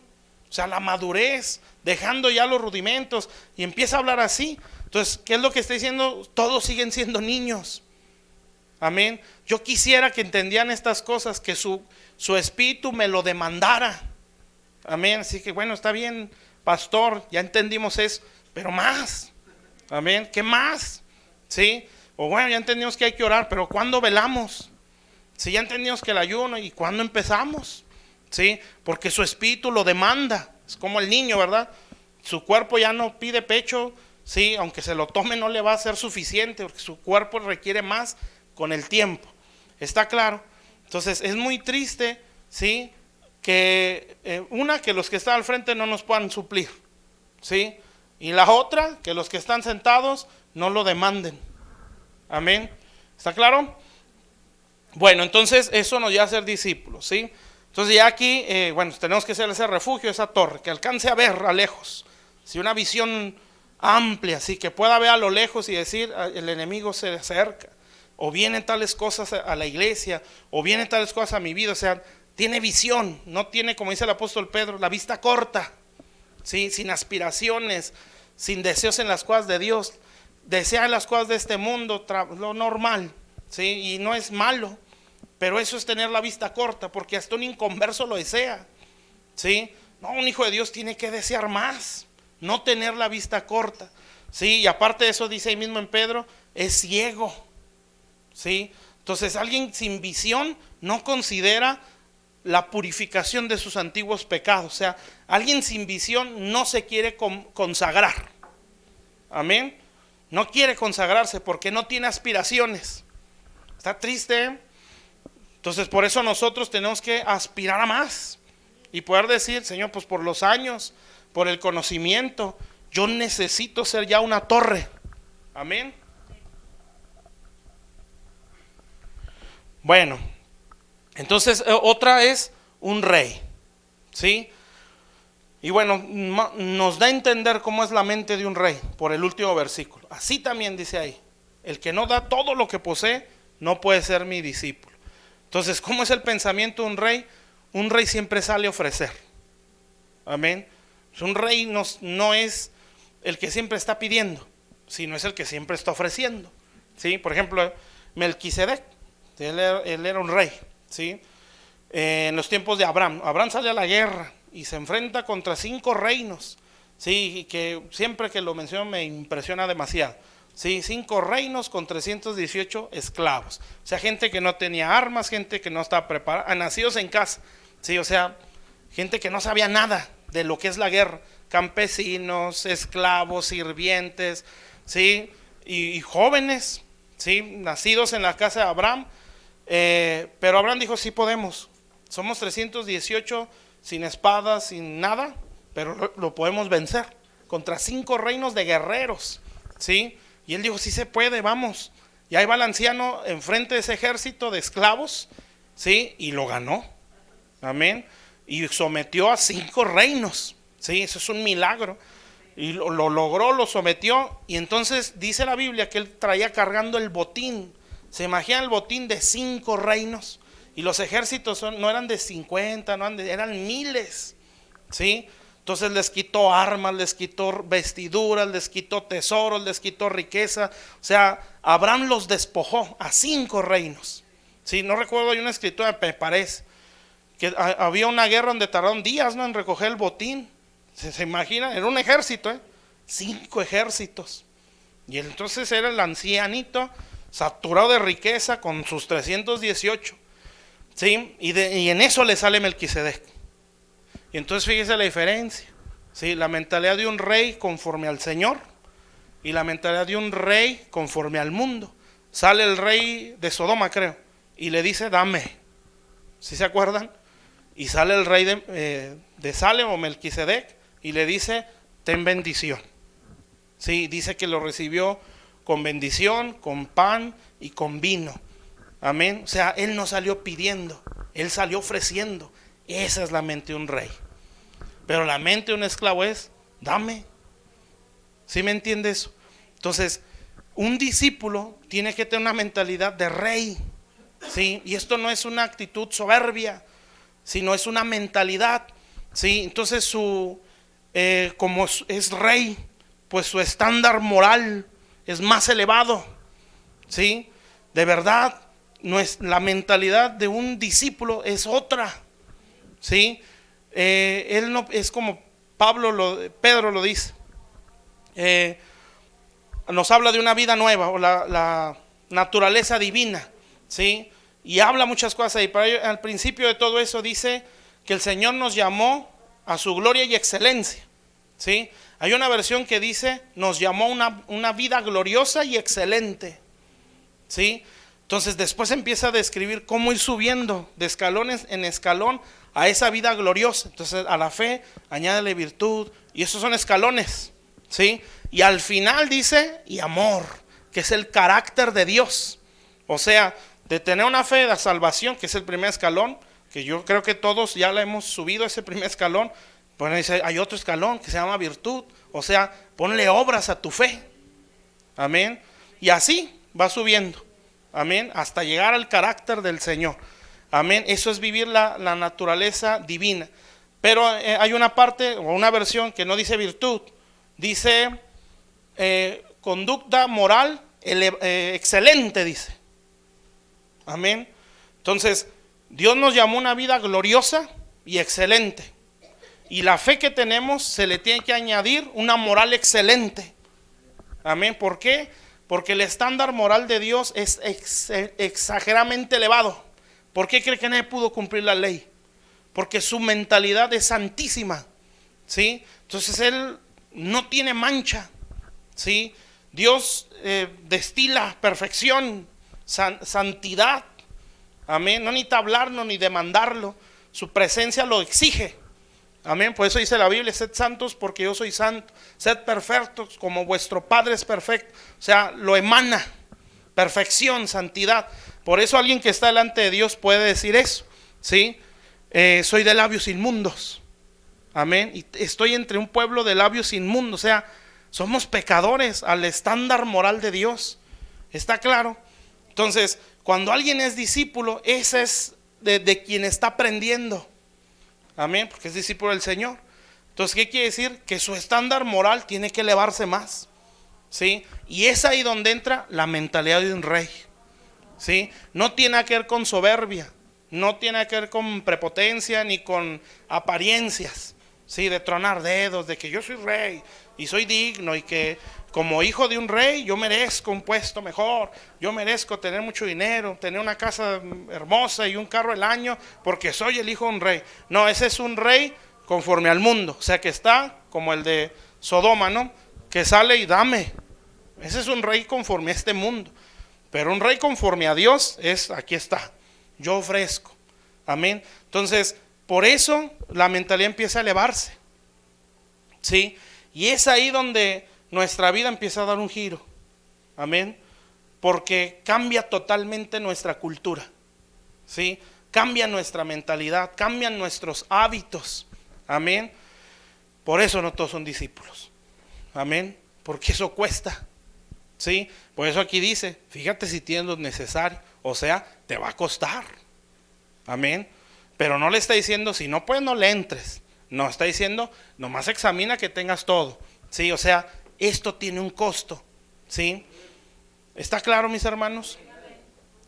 o sea, a la madurez, dejando ya los rudimentos, y empieza a hablar así. Entonces, ¿qué es lo que está diciendo? Todos siguen siendo niños. Amén. Yo quisiera que entendieran estas cosas, que su espíritu me lo demandara. Amén. Así que bueno, está bien, pastor, ya entendimos eso, pero más. Amén. ¿Qué más? ¿Sí? O bueno, ya entendimos que hay que orar, pero ¿cuándo velamos? Si ya entendimos que el ayuno, ¿y cuándo empezamos? ¿Sí? Porque su espíritu lo demanda. Es como el niño, ¿verdad? Su cuerpo ya no pide pecho, ¿sí? Aunque se lo tome no le va a ser suficiente, porque su cuerpo requiere más con el tiempo. ¿Está claro? Entonces es muy triste, ¿sí? Que que los que están al frente no nos puedan suplir, ¿sí? Y la otra, que los que están sentados no lo demanden. Amén. ¿Está claro? Bueno, entonces eso nos lleva a ser discípulos, ¿sí? Entonces ya aquí, bueno, tenemos que ser ese refugio, esa torre, que alcance a ver a lejos, ¿sí? Una visión amplia, ¿sí? Que pueda ver a lo lejos y decir, el enemigo se acerca, o vienen tales cosas a la iglesia, o vienen tales cosas a mi vida, o sea, tiene visión, no tiene, como dice el apóstol Pedro, la vista corta, ¿sí? Sin aspiraciones, sin deseos en las cosas de Dios, desea las cosas de este mundo, lo normal, ¿sí? Y no es malo, pero eso es tener la vista corta, porque hasta un inconverso lo desea, ¿sí? No, un hijo de Dios tiene que desear más, no tener la vista corta, ¿sí? Y aparte de eso, dice ahí mismo en Pedro, es ciego, ¿sí? Entonces alguien sin visión no considera la purificación de sus antiguos pecados. O sea, alguien sin visión no se quiere consagrar. Amén. No quiere consagrarse porque no tiene aspiraciones. Está triste, ¿eh? Entonces por eso nosotros tenemos que aspirar a más y poder decir: Señor, pues por los años, por el conocimiento, yo necesito ser ya una torre. Amén. Bueno, entonces otra es un rey, ¿sí? Y bueno, nos da a entender cómo es la mente de un rey por el último versículo. Así también dice ahí: el que no da todo lo que posee no puede ser mi discípulo. Entonces, ¿cómo es el pensamiento de un rey? Un rey siempre sale a ofrecer. Amén. Un rey no es el que siempre está pidiendo, sino es el que siempre está ofreciendo, ¿sí? Por ejemplo, Melquisedec, él era un rey, ¿sí? En los tiempos de Abraham sale a la guerra y se enfrenta contra 5 reinos, ¿sí? Y que siempre que lo menciono me impresiona demasiado, ¿sí? 5 reinos con 318 esclavos. O sea, gente que no tenía armas, gente que no estaba preparada, nacidos en casa, ¿sí? O sea, gente que no sabía nada de lo que es la guerra. Campesinos, esclavos, sirvientes, ¿sí? Y jóvenes, ¿sí? Nacidos en la casa de Abraham. Pero Abraham dijo: sí podemos. Somos 318 sin espadas, sin nada, pero lo podemos vencer contra 5 reinos de guerreros, ¿sí? Y él dijo: sí se puede, vamos. Y ahí va el anciano enfrente de ese ejército de esclavos, ¿sí? Y lo ganó. Amén. Y sometió a 5 reinos, ¿sí? Eso es un milagro. Y lo logró, lo sometió. Y entonces dice la Biblia que él traía cargando el botín. ¿Se imaginan el botín de 5 reinos? Y los ejércitos no eran de 50, eran miles, ¿sí? Entonces les quitó armas, les quitó vestiduras, les quitó tesoros, les quitó riqueza. O sea, Abraham los despojó a 5 reinos, ¿sí? No recuerdo, hay una escritura, me parece que había una guerra donde tardaron días, ¿no?, en recoger el botín. ¿Se imagina? Era un ejército, 5 ejércitos. Y entonces era el ancianito saturado de riqueza con sus 318, ¿sí? Y en eso le sale Melquisedec. Y entonces fíjese la diferencia, ¿sí? La mentalidad de un rey conforme al Señor y la mentalidad de un rey conforme al mundo. Sale el rey de Sodoma, creo, y le dice: dame. ¿Sí se acuerdan? Y sale el rey de Salem o Melquisedec y le dice: ten bendición. Sí, dice que lo recibió con bendición, con pan y con vino. Amén. O sea, él no salió pidiendo, él salió ofreciendo. Esa es la mente de un rey. Pero la mente de un esclavo es: dame. ¿Sí me entiende eso? Entonces, un discípulo tiene que tener una mentalidad de rey, ¿sí? Y esto no es una actitud soberbia, sino es una mentalidad, ¿sí? Entonces como es rey, pues su estándar moral es más elevado, ¿sí? De verdad, la mentalidad de un discípulo es otra, ¿sí? Él no es como Pedro lo dice, nos habla de una vida nueva o la naturaleza divina, ¿sí? Y habla muchas cosas ahí, pero al principio de todo eso dice que el Señor nos llamó a su gloria y excelencia, ¿sí? Hay una versión que dice: nos llamó una vida gloriosa y excelente, ¿sí? Entonces después empieza a describir cómo ir subiendo de escalones en escalón a esa vida gloriosa. Entonces a la fe añádele virtud, y esos son escalones, ¿sí? Y al final dice: y amor, que es el carácter de Dios. O sea, de tener una fe de salvación, que es el primer escalón, que yo creo que todos ya la hemos subido ese primer escalón. Bueno, dice: hay otro escalón que se llama virtud. O sea, ponle obras a tu fe. Amén. Y así va subiendo. Amén. Hasta llegar al carácter del Señor. Amén. Eso es vivir la naturaleza divina. Pero hay una parte o una versión que no dice virtud. Dice conducta moral excelente, dice. Amén. Entonces, Dios nos llamó a una vida gloriosa y excelente. Y la fe que tenemos se le tiene que añadir una moral excelente. Amén. ¿Por qué? Porque el estándar moral de Dios es exageradamente elevado. ¿Por qué cree que nadie pudo cumplir la ley? porque su mentalidad es santísima, ¿sí? Entonces él no tiene mancha, ¿sí? Dios destila perfección, santidad, amén. No necesita hablarlo ni demandarlo, su presencia lo exige, amén. Por eso dice la Biblia: sed santos porque yo soy santo, sed perfectos como vuestro Padre es perfecto. O sea, lo emana, perfección, santidad. Por eso alguien que está delante de Dios puede decir eso, ¿sí? Soy de labios inmundos, amén, y estoy entre un pueblo de labios inmundos. O sea, somos pecadores al estándar moral de Dios, ¿está claro? Entonces, cuando alguien es discípulo, ese es de quien está aprendiendo, amén, porque es discípulo del Señor. Entonces, ¿qué quiere decir? Que su estándar moral tiene que elevarse más, ¿sí? Y es ahí donde entra la mentalidad de un rey, ¿sí? No tiene que ver con soberbia, no tiene que ver con prepotencia ni con apariencias, ¿sí? De tronar dedos, de que yo soy rey y soy digno, y que como hijo de un rey yo merezco un puesto mejor, yo merezco tener mucho dinero, tener una casa hermosa y un carro al año porque soy el hijo de un rey. No, ese es un rey conforme al mundo, o sea, que está como el de Sodoma, ¿no? Que sale y dame. Ese es un rey conforme a este mundo. Pero un rey conforme a Dios es: aquí está, yo ofrezco, amén. Entonces, por eso la mentalidad empieza a elevarse, ¿sí? Y es ahí donde nuestra vida empieza a dar un giro, amén, porque cambia totalmente nuestra cultura, ¿sí? Cambia nuestra mentalidad, cambian nuestros hábitos, amén. Por eso no todos son discípulos, amén, porque eso cuesta, ¿sí? Por eso aquí dice: fíjate si tienes lo necesario, o sea, te va a costar, amén. Pero no le está diciendo: si no puedes, no le entres. No, está diciendo: nomás examina que tengas todo, ¿sí? O sea, esto tiene un costo, ¿sí? ¿Está claro, mis hermanos?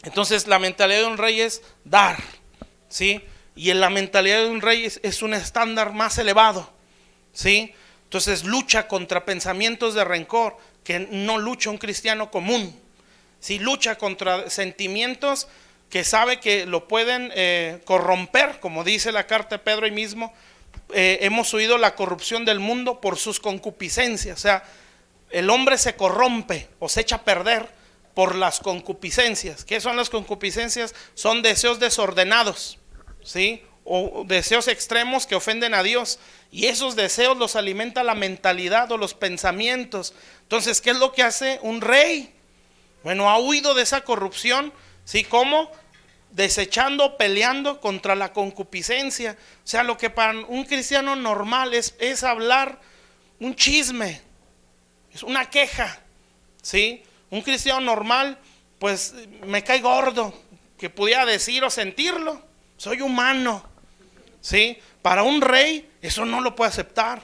Entonces, la mentalidad de un rey es dar, ¿sí? Y en la mentalidad de un rey es un estándar más elevado, ¿sí? Entonces, lucha contra pensamientos de rencor que no lucha un cristiano común, ¿sí? Lucha contra sentimientos que sabe que lo pueden corromper, como dice la carta de Pedro ahí mismo. Hemos oído la corrupción del mundo por sus concupiscencias. O sea, el hombre se corrompe o se echa a perder por las concupiscencias. ¿Qué son las concupiscencias? Son deseos desordenados, ¿sí? O deseos extremos que ofenden a Dios. Y esos deseos los alimenta la mentalidad o los pensamientos. Entonces, ¿qué es lo que hace un rey? Bueno, ha huido de esa corrupción, ¿sí? ¿Cómo? Desechando, peleando contra la concupiscencia. O sea, lo que para un cristiano normal es hablar un chisme, es una queja, ¿sí? Un cristiano normal, pues me cae gordo que pudiera decir o sentirlo, soy humano, ¿sí? Para un rey eso no lo puede aceptar,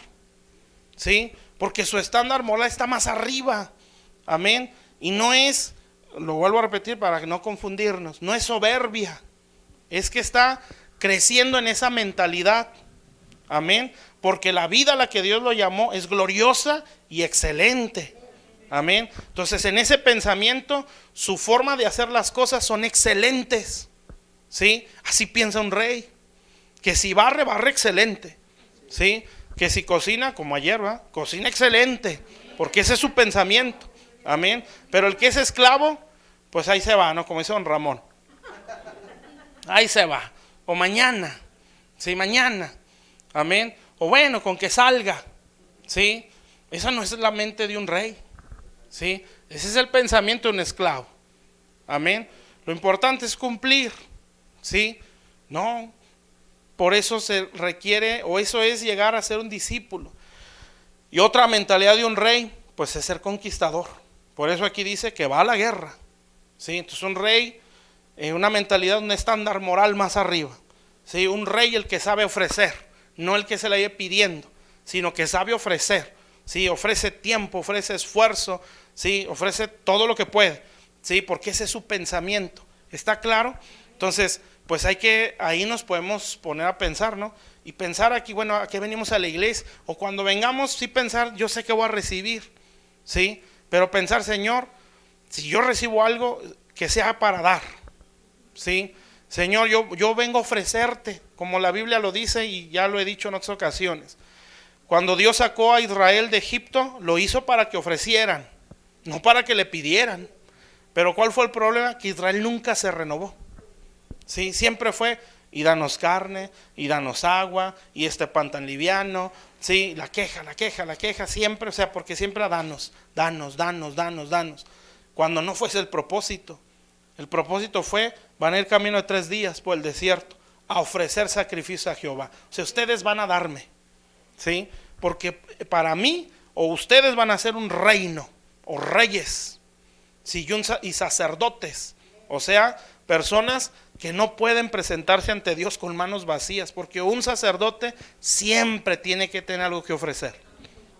¿sí? Porque su estándar moral está más arriba, amén. Y no es, lo vuelvo a repetir para no confundirnos, no es soberbia, es que está creciendo en esa mentalidad, amén, porque la vida a la que Dios lo llamó es gloriosa y excelente, amén. Entonces, en ese pensamiento, su forma de hacer las cosas son excelentes, ¿sí? Así piensa un rey, que si barre, barre excelente, ¿sí? Que si cocina, como ayer, ¿va? Cocina excelente, porque ese es su pensamiento, amén. Pero el que es esclavo, pues ahí se va, ¿no? Como dice don Ramón, ahí se va, o mañana, sí, mañana, amén, o bueno, con que salga, sí. Esa no es la mente de un rey, sí, ese es el pensamiento de un esclavo, amén. Lo importante es cumplir, sí, no, por eso se requiere, o eso es llegar a ser un discípulo. Y otra mentalidad de un rey, pues es ser conquistador. Por eso aquí dice que va a la guerra, ¿sí? Entonces un rey, una mentalidad, un estándar moral más arriba, ¿sí? Un rey el que sabe ofrecer, no el que se le vaya pidiendo, sino que sabe ofrecer, ¿sí? Ofrece tiempo, ofrece esfuerzo, ¿sí? Ofrece todo lo que puede, ¿sí? Porque ese es su pensamiento, ¿está claro? Entonces, pues ahí nos podemos poner a pensar, ¿no? Y pensar aquí, bueno, ¿a qué venimos a la iglesia? O cuando vengamos, sí pensar, yo sé que voy a recibir, ¿sí? Pero pensar, Señor, si yo recibo algo, que sea para dar, ¿sí? Señor, yo vengo a ofrecerte, como la Biblia lo dice y ya lo he dicho en otras ocasiones. Cuando Dios sacó a Israel de Egipto, lo hizo para que ofrecieran, no para que le pidieran. Pero ¿cuál fue el problema? Que Israel nunca se renovó. ¿Sí? Siempre fue, y danos carne, y danos agua, y este pan tan liviano. ¿Sí? La queja, siempre, o sea, porque siempre era danos. Cuando no fuese el propósito. El propósito fue, van a ir camino de 3 días por el desierto, a ofrecer sacrificio a Jehová. O sea, ustedes van a darme, ¿sí? Porque para mí, o ustedes van a ser un reino, o reyes, ¿sí? Y sacerdotes, o sea, personas que no pueden presentarse ante Dios con manos vacías, porque un sacerdote siempre tiene que tener algo que ofrecer.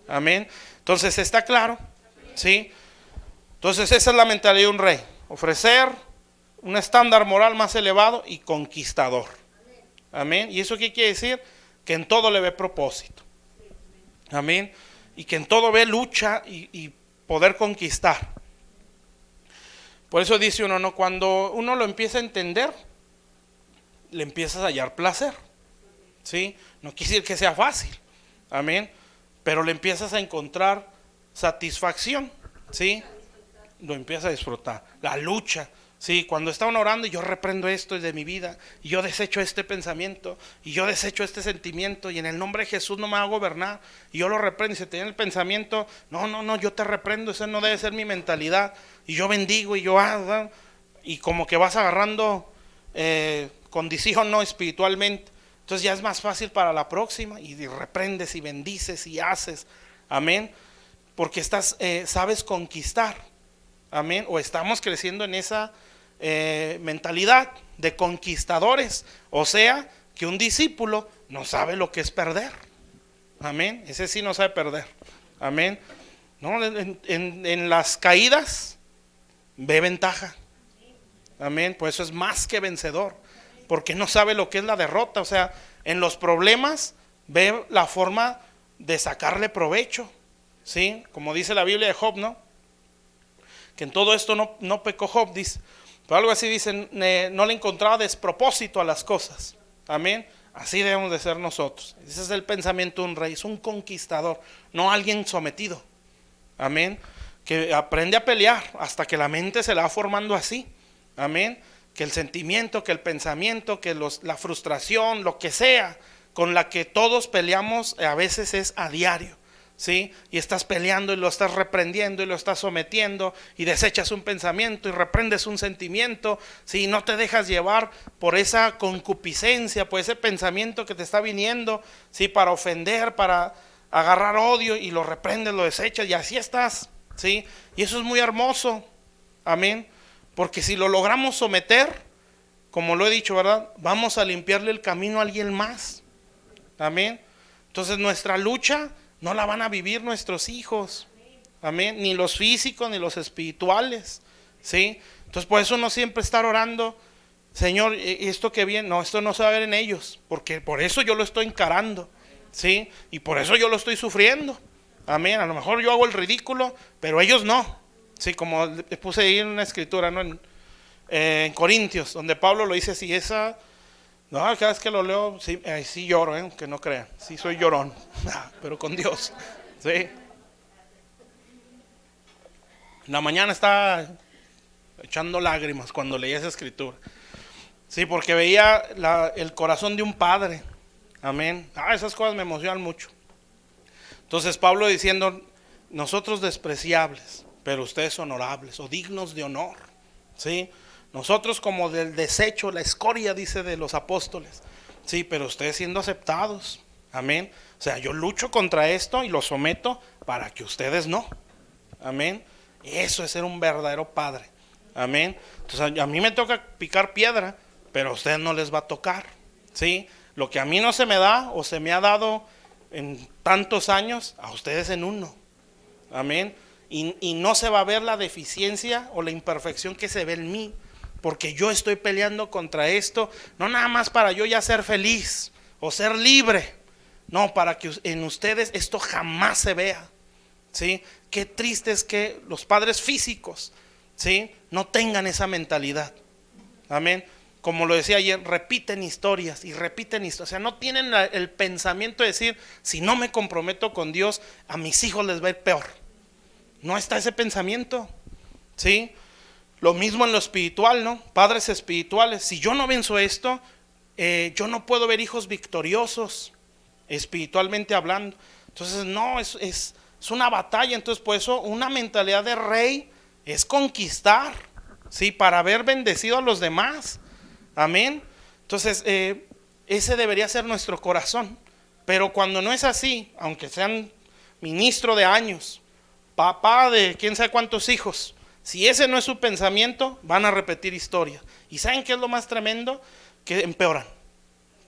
Amén. Entonces, ¿está claro? ¿Sí? Entonces, esa es la mentalidad de un rey: ofrecer un estándar moral más elevado y conquistador. Amén. ¿Y eso qué quiere decir? Que en todo le ve propósito. Amén. Y que en todo ve lucha y poder conquistar. Por eso dice uno, ¿no? Cuando uno lo empieza a entender, le empiezas a hallar placer. ¿Sí? No quiere decir que sea fácil. Amén. Pero le empiezas a encontrar satisfacción. ¿Sí? Lo empiezas a disfrutar. La lucha. Sí, cuando estaban orando, y yo reprendo esto de mi vida, y yo desecho este pensamiento, y yo desecho este sentimiento, y en el nombre de Jesús no me va a gobernar, y yo lo reprendo. Y se te viene el pensamiento, no, yo te reprendo, esa no debe ser mi mentalidad, y yo bendigo, y yo y como que vas agarrando condición, no, espiritualmente. Entonces ya es más fácil para la próxima, y reprendes y bendices y haces. Amén. Porque sabes conquistar. Amén. O estamos creciendo en esa mentalidad de conquistadores. O sea, que un discípulo no sabe lo que es perder. Amén. Ese sí no sabe perder. Amén. ¿No? En las caídas ve ventaja. Amén. Por eso es más que vencedor. Porque no sabe lo que es la derrota. O sea, en los problemas ve la forma de sacarle provecho. ¿Sí? Como dice la Biblia de Job, ¿no? Que en todo esto no pecó Job, dice. Pero algo así dice, no le encontraba despropósito a las cosas. Amén. Así debemos de ser nosotros. Ese es el pensamiento de un rey, es un conquistador, no alguien sometido. Amén. Que aprende a pelear hasta que la mente se la va formando así. Amén. Que el sentimiento, que el pensamiento, que la frustración, lo que sea, con la que todos peleamos a veces es a diario. ¿Sí? Y estás peleando y lo estás reprendiendo y lo estás sometiendo y desechas un pensamiento y reprendes un sentimiento, ¿sí? No te dejas llevar por esa concupiscencia, por ese pensamiento que te está viniendo, ¿sí? Para ofender, para agarrar odio, y lo reprendes, lo desechas y así estás, ¿sí? Y eso es muy hermoso. Amén. Porque si lo logramos someter, como lo he dicho, ¿verdad? Vamos a limpiarle el camino a alguien más. Amén. Entonces nuestra lucha no la van a vivir nuestros hijos. Amén. Ni los físicos ni los espirituales. ¿Sí? Entonces por eso uno siempre estar orando, Señor, esto que viene, no, esto no se va a ver en ellos, porque por eso yo lo estoy encarando. ¿Sí? Y por eso yo lo estoy sufriendo. Amén. A lo mejor yo hago el ridículo, pero ellos no. Sí, como puse ahí en una escritura, ¿no? En Corintios, donde Pablo lo dice así, no, cada vez que lo leo, sí lloro, que no crean, sí soy llorón, pero con Dios, ¿sí? En la mañana estaba echando lágrimas cuando leía esa escritura, sí, porque veía el corazón de un padre, amén. Esas cosas me emocionan mucho. Entonces Pablo diciendo, nosotros despreciables, pero ustedes honorables o dignos de honor, ¿sí? Nosotros como del desecho, la escoria, dice, de los apóstoles. Sí, pero ustedes siendo aceptados. Amén. O sea, yo lucho contra esto y lo someto para que ustedes no. Amén. Eso es ser un verdadero padre. Amén. Entonces a mí me toca picar piedra, pero a ustedes no les va a tocar. Sí. Lo que a mí no se me da o se me ha dado en tantos años, a ustedes en uno. Amén. Y no se va a ver la deficiencia o la imperfección que se ve en mí. Porque yo estoy peleando contra esto, no nada más para yo ya ser feliz o ser libre, no, para que en ustedes esto jamás se vea, ¿sí? Qué triste es que los padres físicos, ¿sí? No tengan esa mentalidad. Amén. como lo decía ayer, repiten historias y repiten historias. O sea, no tienen el pensamiento de decir, si no me comprometo con Dios, a mis hijos les va a ir peor. No está ese pensamiento, ¿sí? Lo mismo en lo espiritual, ¿no? Padres espirituales, si yo no venzo esto, yo no puedo ver hijos victoriosos, espiritualmente hablando. Entonces, no, es una batalla. Entonces, por eso, una mentalidad de rey es conquistar, ¿sí? Para haber bendecido a los demás. Amén. Entonces, ese debería ser nuestro corazón. Pero cuando no es así, aunque sean ministro de años, papá de quién sabe cuántos hijos, si ese no es su pensamiento, van a repetir historias. ¿Y saben qué es lo más tremendo? Que empeoran,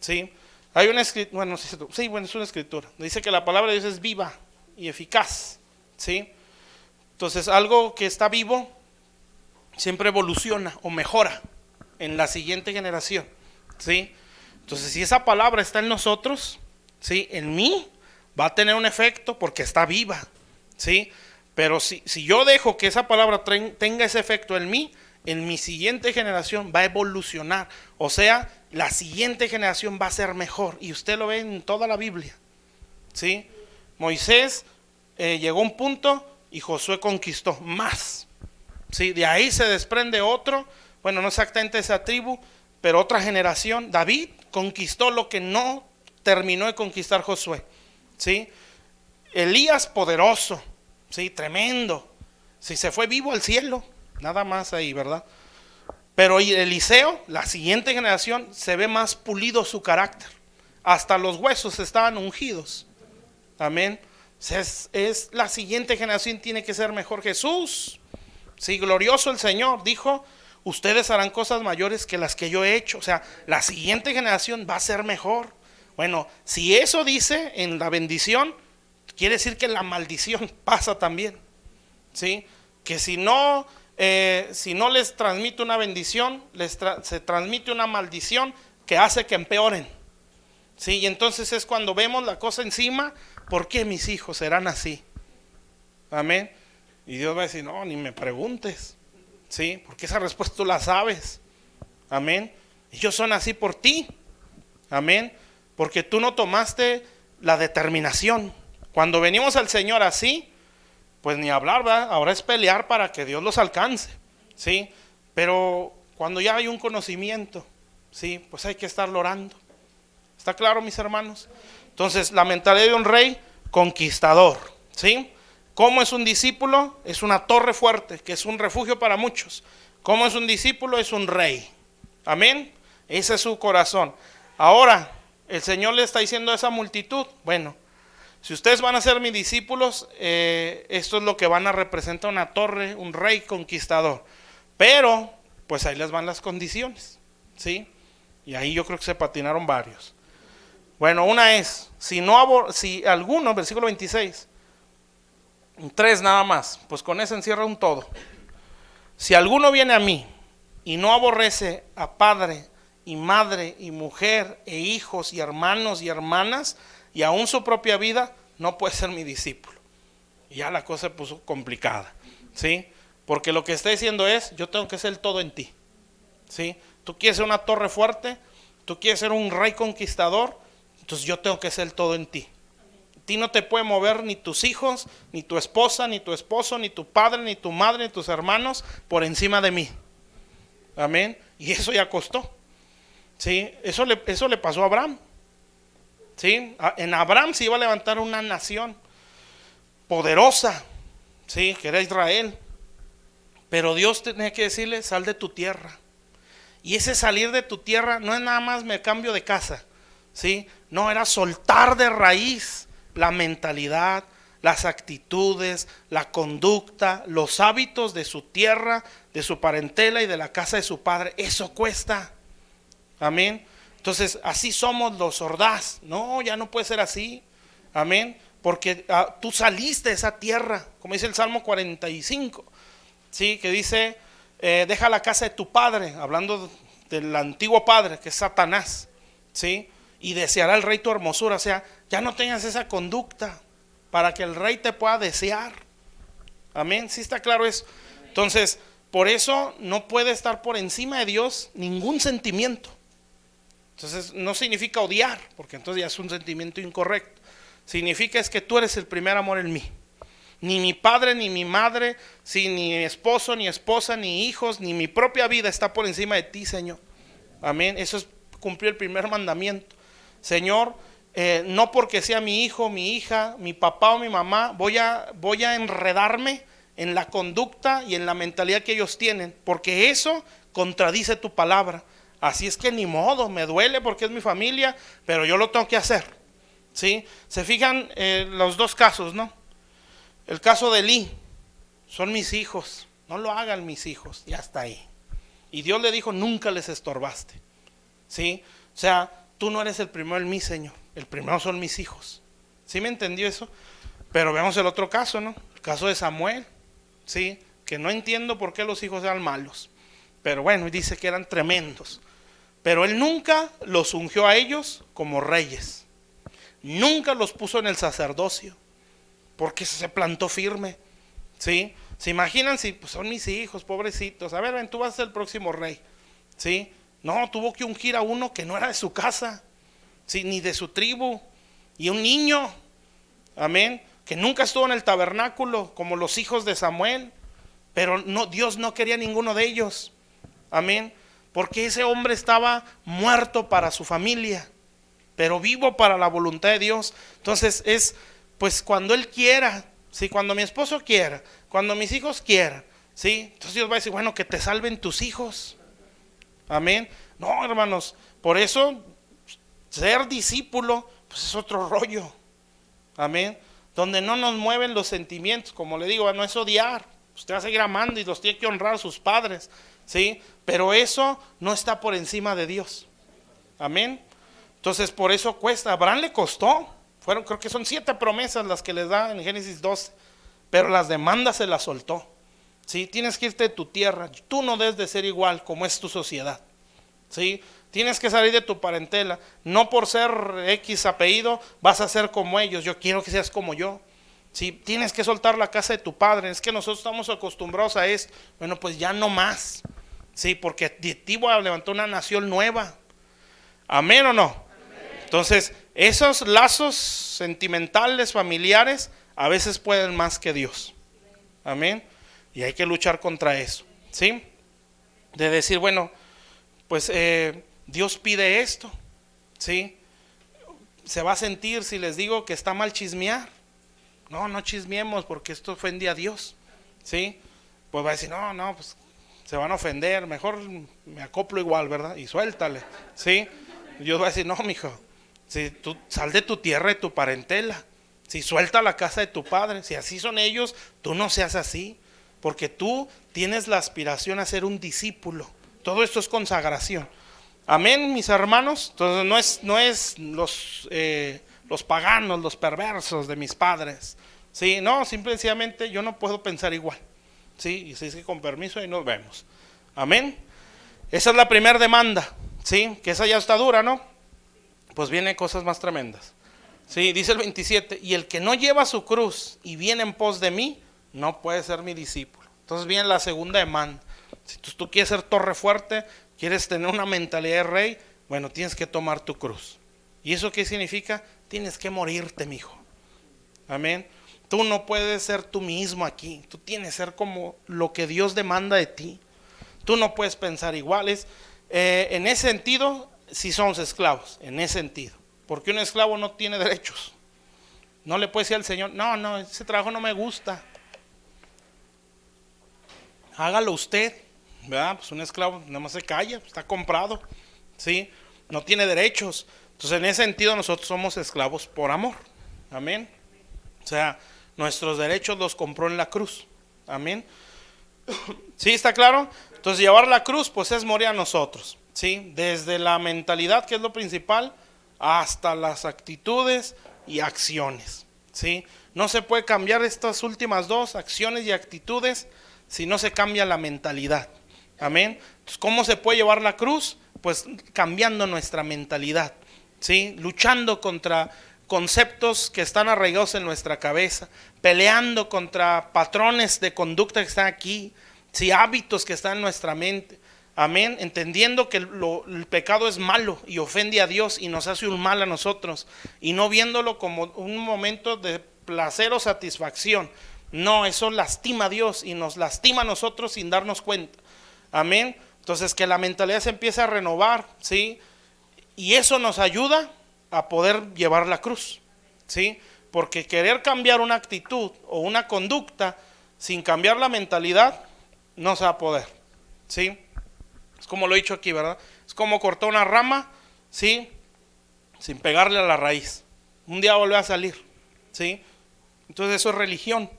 ¿sí? Hay una escritura, bueno, es una escritura. Dice que la palabra de Dios es viva y eficaz, ¿sí? Entonces, algo que está vivo siempre evoluciona o mejora en la siguiente generación, ¿sí? Entonces, si esa palabra está en nosotros, ¿sí? En mí va a tener un efecto porque está viva, ¿sí? Pero si yo dejo que esa palabra tenga ese efecto en mí, en mi siguiente generación va a evolucionar. O sea, la siguiente generación va a ser mejor. Y usted lo ve en toda la Biblia, ¿sí? Moisés llegó a un punto y Josué conquistó más, ¿sí? De ahí se desprende otro, bueno, no exactamente esa tribu, pero otra generación. David conquistó lo que no terminó de conquistar Josué, ¿sí? Elías, poderoso, ¿sí? Tremendo, ¿sí? Se fue vivo al cielo, nada más ahí, ¿verdad? Pero Eliseo, la siguiente generación, se ve más pulido su carácter. Hasta los huesos estaban ungidos. Amén. Es la siguiente generación, tiene que ser mejor. Jesús, sí, glorioso el Señor, dijo: ustedes harán cosas mayores que las que yo he hecho. O sea, la siguiente generación va a ser mejor. Bueno, si eso dice en la bendición, quiere decir que la maldición pasa también, ¿sí? Que si no les transmite una bendición, se transmite una maldición que hace que empeoren, ¿sí? Y entonces es cuando vemos la cosa encima. ¿Por qué mis hijos serán así? Amén. Y Dios va a decir: no, ni me preguntes, ¿sí? Porque esa respuesta tú la sabes. Amén. Ellos son así por ti. Amén. Porque tú no tomaste la determinación. Cuando venimos al Señor así, pues ni hablar, ¿verdad? Ahora es pelear para que Dios los alcance, ¿sí? Pero cuando ya hay un conocimiento, ¿sí? Pues hay que estar orando. ¿Está claro, mis hermanos? Entonces, la mentalidad de un rey conquistador, ¿sí? ¿Cómo es un discípulo? Es una torre fuerte, que es un refugio para muchos. ¿Cómo es un discípulo? Es un rey. Amén. Ese es su corazón. Ahora, el Señor le está diciendo a esa multitud: bueno, si ustedes van a ser mis discípulos, esto es lo que van a representar: una torre, un rey conquistador. Pero, pues ahí les van las condiciones, ¿sí? Y ahí yo creo que se patinaron varios. Bueno, una es, si alguno, versículo 26, 3 nada más, pues con eso encierra un todo. Si alguno viene a mí y no aborrece a padre y madre y mujer e hijos y hermanos y hermanas y aún su propia vida, no puede ser mi discípulo. Y ya la cosa se puso complicada, ¿sí? Porque lo que está diciendo es: yo tengo que ser el todo en ti, ¿sí? Tú quieres ser una torre fuerte, tú quieres ser un rey conquistador, entonces yo tengo que ser el todo en ti. A ti no te puede mover ni tus hijos, ni tu esposa, ni tu esposo, ni tu padre, ni tu madre, ni tus hermanos por encima de mí. Amén. Y eso ya costó, ¿sí? Eso le pasó a Abraham, ¿sí? En Abraham se iba a levantar una nación poderosa, ¿sí? Que era Israel. Pero Dios tenía que decirle: sal de tu tierra. Y ese salir de tu tierra no es nada más me cambio de casa, ¿sí? No, era soltar de raíz la mentalidad, las actitudes, la conducta, los hábitos de su tierra, de su parentela y de la casa de su padre. Eso cuesta. Amén. Entonces, así somos los Ordaz. No, ya no puede ser así. Amén. Porque tú saliste de esa tierra, como dice el Salmo 45, ¿sí? Que dice: deja la casa de tu padre, hablando del antiguo padre, que es Satanás, ¿sí? Y deseará el rey tu hermosura. O sea, ya no tengas esa conducta para que el rey te pueda desear. Amén. ¿Sí está claro eso? Entonces, Por eso no puede estar por encima de Dios ningún sentimiento. Entonces no significa odiar, porque entonces ya es un sentimiento incorrecto. Significa es que tú eres el primer amor en mí. Ni mi padre, ni mi madre, ni mi esposo, ni esposa, ni hijos, ni mi propia vida está por encima de ti, Señor. Amén. Eso es cumplir el primer mandamiento. Señor, no porque sea mi hijo, mi hija, mi papá o mi mamá, voy a enredarme en la conducta y en la mentalidad que ellos tienen, porque eso contradice tu palabra. Así es que ni modo, me duele porque es mi familia, pero yo lo tengo que hacer. ¿Sí? Se fijan los dos casos, ¿no? El caso de Elí, son mis hijos, no lo hagan mis hijos, ya está ahí. Y Dios le dijo, nunca les estorbaste. ¿Sí? O sea, tú no eres el primero en mí, Señor, el primero son mis hijos. ¿Sí me entendió eso? Pero veamos el otro caso, ¿no? El caso de Samuel, ¿sí? Que no entiendo por qué los hijos eran malos, pero bueno, dice que eran tremendos. Pero él nunca los ungió a ellos como reyes, nunca los puso en el sacerdocio, porque se plantó firme. ¿Sí? ¿Se imaginan si pues son mis hijos, pobrecitos? A ver, ven, tú vas a ser el próximo rey. ¿Sí? No, tuvo que ungir a uno que no era de su casa, ¿sí? Ni de su tribu. Y un niño, amén, que nunca estuvo en el tabernáculo, como los hijos de Samuel. Pero no, Dios no quería ninguno de ellos. Amén. Porque ese hombre estaba muerto para su familia, pero vivo para la voluntad de Dios. Entonces es, pues cuando Él quiera, ¿sí? Cuando mi esposo quiera, cuando mis hijos quieran, ¿sí? Entonces Dios va a decir, bueno, que te salven tus hijos. Amén. No, hermanos, por eso ser discípulo, pues es otro rollo. Amén. Donde no nos mueven los sentimientos, como le digo, no es odiar. Usted va a seguir amando y los tiene que honrar a sus padres, ¿sí? Pero eso no está por encima de Dios. Amén. Entonces por eso cuesta. A Abraham le costó. Creo que son 7 promesas las que les da en Génesis 12. Pero las demandas se las soltó. ¿Sí? Tienes que irte de tu tierra. Tú no debes de ser igual como es tu sociedad. ¿Sí? Tienes que salir de tu parentela. No por ser X apellido vas a ser como ellos. Yo quiero que seas como yo. ¿Sí? Tienes que soltar la casa de tu padre. Es que nosotros estamos acostumbrados a esto. Bueno, pues ya no más. ¿Sí? Porque de ti voy a levantar una nación nueva. ¿Amén o no? Amén. Entonces, esos lazos sentimentales, familiares, a veces pueden más que Dios. Amén. Y hay que luchar contra eso. ¿Sí? De decir, bueno, pues Dios pide esto. ¿Sí? Se va a sentir si les digo que está mal chismear. No, no chismeemos porque esto ofende a Dios. ¿Sí? Pues va a decir, no, pues se van a ofender, mejor me acoplo igual, ¿verdad? Y suéltale. ¿Sí? Dios va a decir, no, mijo, si tú sal de tu tierra, de tu parentela. Si suelta la casa de tu padre, si así son ellos, tú no seas así, porque tú tienes la aspiración a ser un discípulo. Todo esto es consagración. Amén, mis hermanos. Entonces no es los paganos, los perversos de mis padres. Sí, no, simplemente yo no puedo pensar igual. Sí, y si con permiso y nos vemos. Amén. Esa es la primera demanda. Sí, que esa ya está dura, ¿no? Pues vienen cosas más tremendas. Sí, dice el 27, y el que no lleva su cruz y viene en pos de mí, no puede ser mi discípulo. Entonces viene la segunda demanda. Si tú quieres ser torre fuerte, quieres tener una mentalidad de rey, bueno, tienes que tomar tu cruz. ¿Y eso qué significa? Tienes que morirte, mijo. Amén. Tú no puedes ser tú mismo aquí. Tú tienes que ser como lo que Dios demanda de ti. Tú no puedes pensar iguales. En ese sentido, si somos esclavos, en ese sentido. Porque un esclavo no tiene derechos. No le puede decir al Señor, no, ese trabajo no me gusta. Hágalo usted, ¿verdad? Pues un esclavo nada más se calla, está comprado, ¿sí? No tiene derechos. Entonces en ese sentido nosotros somos esclavos por amor. Amén. O sea, nuestros derechos los compró en la cruz. Amén. ¿Sí está claro? Entonces llevar la cruz pues es morir a nosotros, ¿sí? Desde la mentalidad, que es lo principal, hasta las actitudes y acciones, ¿sí? No se puede cambiar estas últimas dos, acciones y actitudes, si no se cambia la mentalidad. Amén. Entonces, ¿cómo se puede llevar la cruz? Pues cambiando nuestra mentalidad, ¿sí? Luchando contra conceptos que están arraigados en nuestra cabeza, peleando contra patrones de conducta que están aquí, sí, hábitos que están en nuestra mente. Amén, entendiendo que el pecado es malo y ofende a Dios y nos hace un mal a nosotros, y no viéndolo como un momento de placer o satisfacción. No, eso lastima a Dios y nos lastima a nosotros sin darnos cuenta. Amén. Entonces, que la mentalidad se empiece a renovar, ¿sí? Y eso nos ayuda a poder llevar la cruz, ¿sí? Porque querer cambiar una actitud o una conducta sin cambiar la mentalidad no se va a poder, ¿sí? Es como lo he dicho aquí, ¿verdad? Es como cortar una rama, ¿sí? Sin pegarle a la raíz. Un día vuelve a salir, ¿sí? Entonces eso es religión.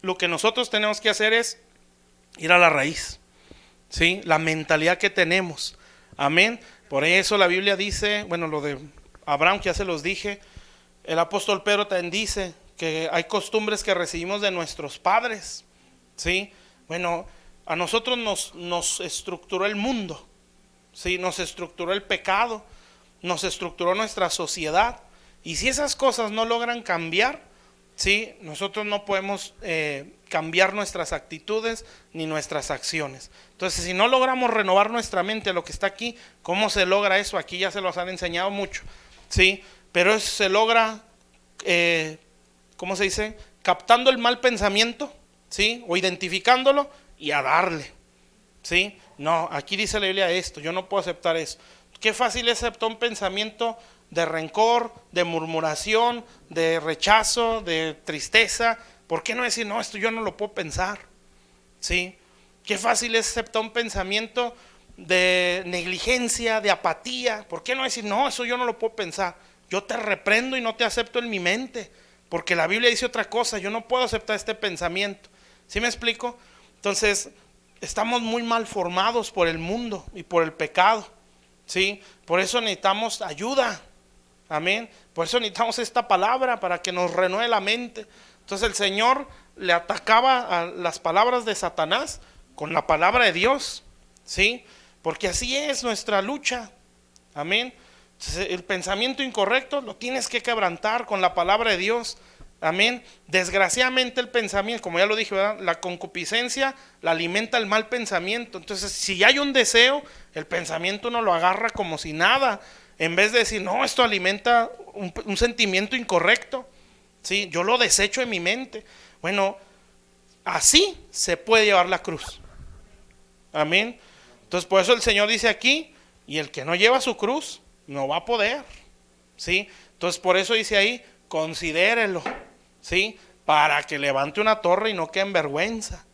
Lo que nosotros tenemos que hacer es ir a la raíz, ¿sí? La mentalidad que tenemos. Amén. Por eso la Biblia dice, bueno, lo de Abraham que ya se los dije, el apóstol Pedro también dice que hay costumbres que recibimos de nuestros padres, ¿sí? Bueno, a nosotros nos estructuró el mundo, ¿sí? Nos estructuró el pecado, nos estructuró nuestra sociedad. Y si esas cosas no logran cambiar, ¿sí? Nosotros no podemos cambiar nuestras actitudes ni nuestras acciones. Entonces, si no logramos renovar nuestra mente a lo que está aquí, ¿cómo se logra eso? Aquí ya se los han enseñado mucho, ¿sí? Pero eso se logra, ¿cómo se dice? Captando el mal pensamiento, ¿sí? O identificándolo y a darle, ¿sí? No, aquí dice la Biblia esto, yo no puedo aceptar eso. Qué fácil es aceptar un pensamiento de rencor, de murmuración, de rechazo, de tristeza. ¿Por qué no decir, no, esto yo no lo puedo pensar? ¿Sí? Qué fácil es aceptar un pensamiento de negligencia, de apatía. ¿Por qué no decir, no, eso yo no lo puedo pensar? Yo te reprendo y no te acepto en mi mente, porque la Biblia dice otra cosa, yo no puedo aceptar este pensamiento. ¿Sí me explico? Entonces, estamos muy mal formados por el mundo y por el pecado, ¿sí? Por eso necesitamos ayuda. Amén. Por eso necesitamos esta palabra para que nos renueve la mente. Entonces el Señor le atacaba a las palabras de Satanás con la palabra de Dios, ¿sí? Porque así es nuestra lucha. Amén. Entonces, el pensamiento incorrecto lo tienes que quebrantar con la palabra de Dios. Amén. Desgraciadamente el pensamiento, como ya lo dije, ¿verdad? La concupiscencia la alimenta el mal pensamiento. Entonces, si hay un deseo, el pensamiento uno lo agarra como si nada. En vez de decir, no, esto alimenta un sentimiento incorrecto, ¿sí? Yo lo desecho en mi mente. Bueno, así se puede llevar la cruz. Amén. Entonces, por eso el Señor dice aquí, y el que no lleva su cruz, no va a poder, ¿sí? Entonces, por eso dice ahí, considérelo, ¿sí? Para que levante una torre y no quede en vergüenza.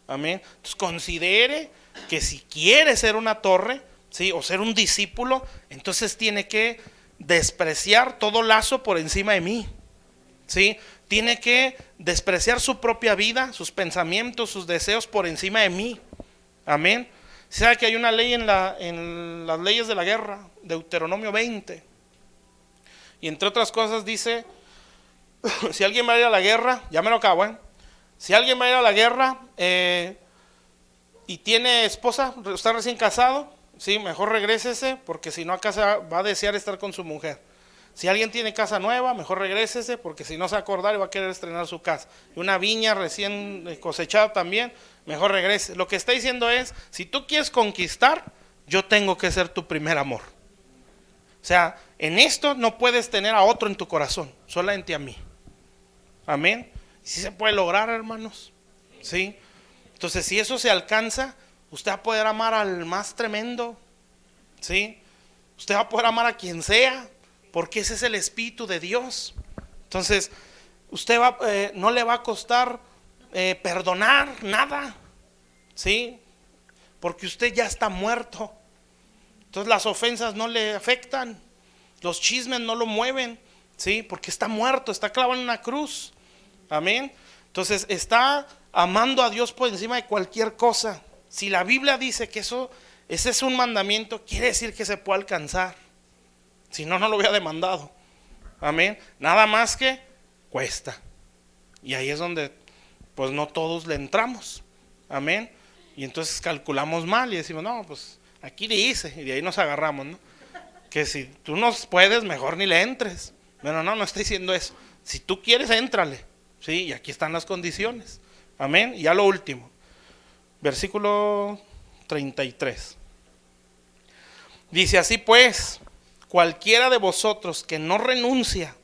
Amén. Entonces, considere que si quiere ser una torre, ¿sí? O ser un discípulo, entonces tiene que despreciar todo lazo por encima de mí, ¿sí? Tiene que despreciar su propia vida, sus pensamientos, sus deseos por encima de mí. Amén. ¿Sabe que hay una ley en las leyes de la guerra? Deuteronomio 20. Y entre otras cosas dice, si alguien va a ir a la guerra, ya me lo acabo, si alguien va a ir a la guerra y tiene esposa, está recién casado, sí, mejor regrésese, porque si no a casa va a desear estar con su mujer. Si alguien tiene casa nueva, mejor regrésese, porque si no se va a acordar y va a querer estrenar su casa. Y una viña recién cosechada también, mejor regrese. Lo que está diciendo es, si tú quieres conquistar, yo tengo que ser tu primer amor. O sea, en esto no puedes tener a otro en tu corazón, solamente a mí. Amén. ¿Sí se puede lograr, hermanos? Sí. Entonces, si eso se alcanza, usted va a poder amar al más tremendo, ¿sí? Usted va a poder amar a quien sea, porque ese es el Espíritu de Dios. Entonces, usted no le va a costar perdonar nada, ¿sí? Porque usted ya está muerto. Entonces las ofensas no le afectan, los chismes no lo mueven, ¿sí? Porque está muerto, está clavado en una cruz. Amén. Entonces está amando a Dios por encima de cualquier cosa. Si la Biblia dice que ese es un mandamiento, quiere decir que se puede alcanzar. Si no, no lo hubiera demandado. Amén. Nada más que cuesta. Y ahí es donde pues no todos le entramos. Amén. Y entonces calculamos mal y decimos, no, pues aquí dice, y de ahí nos agarramos, ¿no? Que si tú no puedes, mejor ni le entres. Bueno, no estoy diciendo eso. Si tú quieres, éntrale, ¿sí? Y aquí están las condiciones. Amén. Y ya lo último. versículo 33. Dice: así pues, cualquiera de vosotros que no renuncia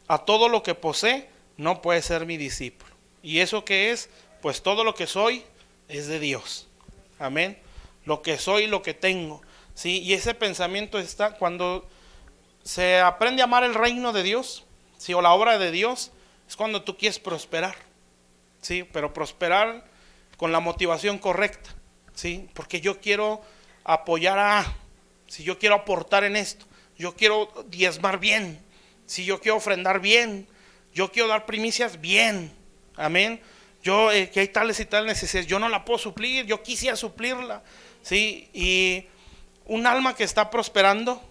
a todo lo que posee, no puede ser mi discípulo. ¿Y eso qué es? Pues todo lo que soy es de Dios. Amén. Lo que soy, lo que tengo. ¿Sí? Y ese pensamiento está cuando se aprende a amar el reino de Dios, ¿sí? O la obra de Dios, es cuando tú quieres prosperar. ¿Sí? Pero prosperar con la motivación correcta. ¿Sí? Porque yo quiero apoyar si yo quiero aportar en esto, yo quiero diezmar bien, si yo quiero ofrendar bien, yo quiero dar primicias bien, amén. Yo que hay tales y tales necesidades, yo no la puedo suplir, yo quisiera suplirla, ¿sí? Y un alma que está prosperando,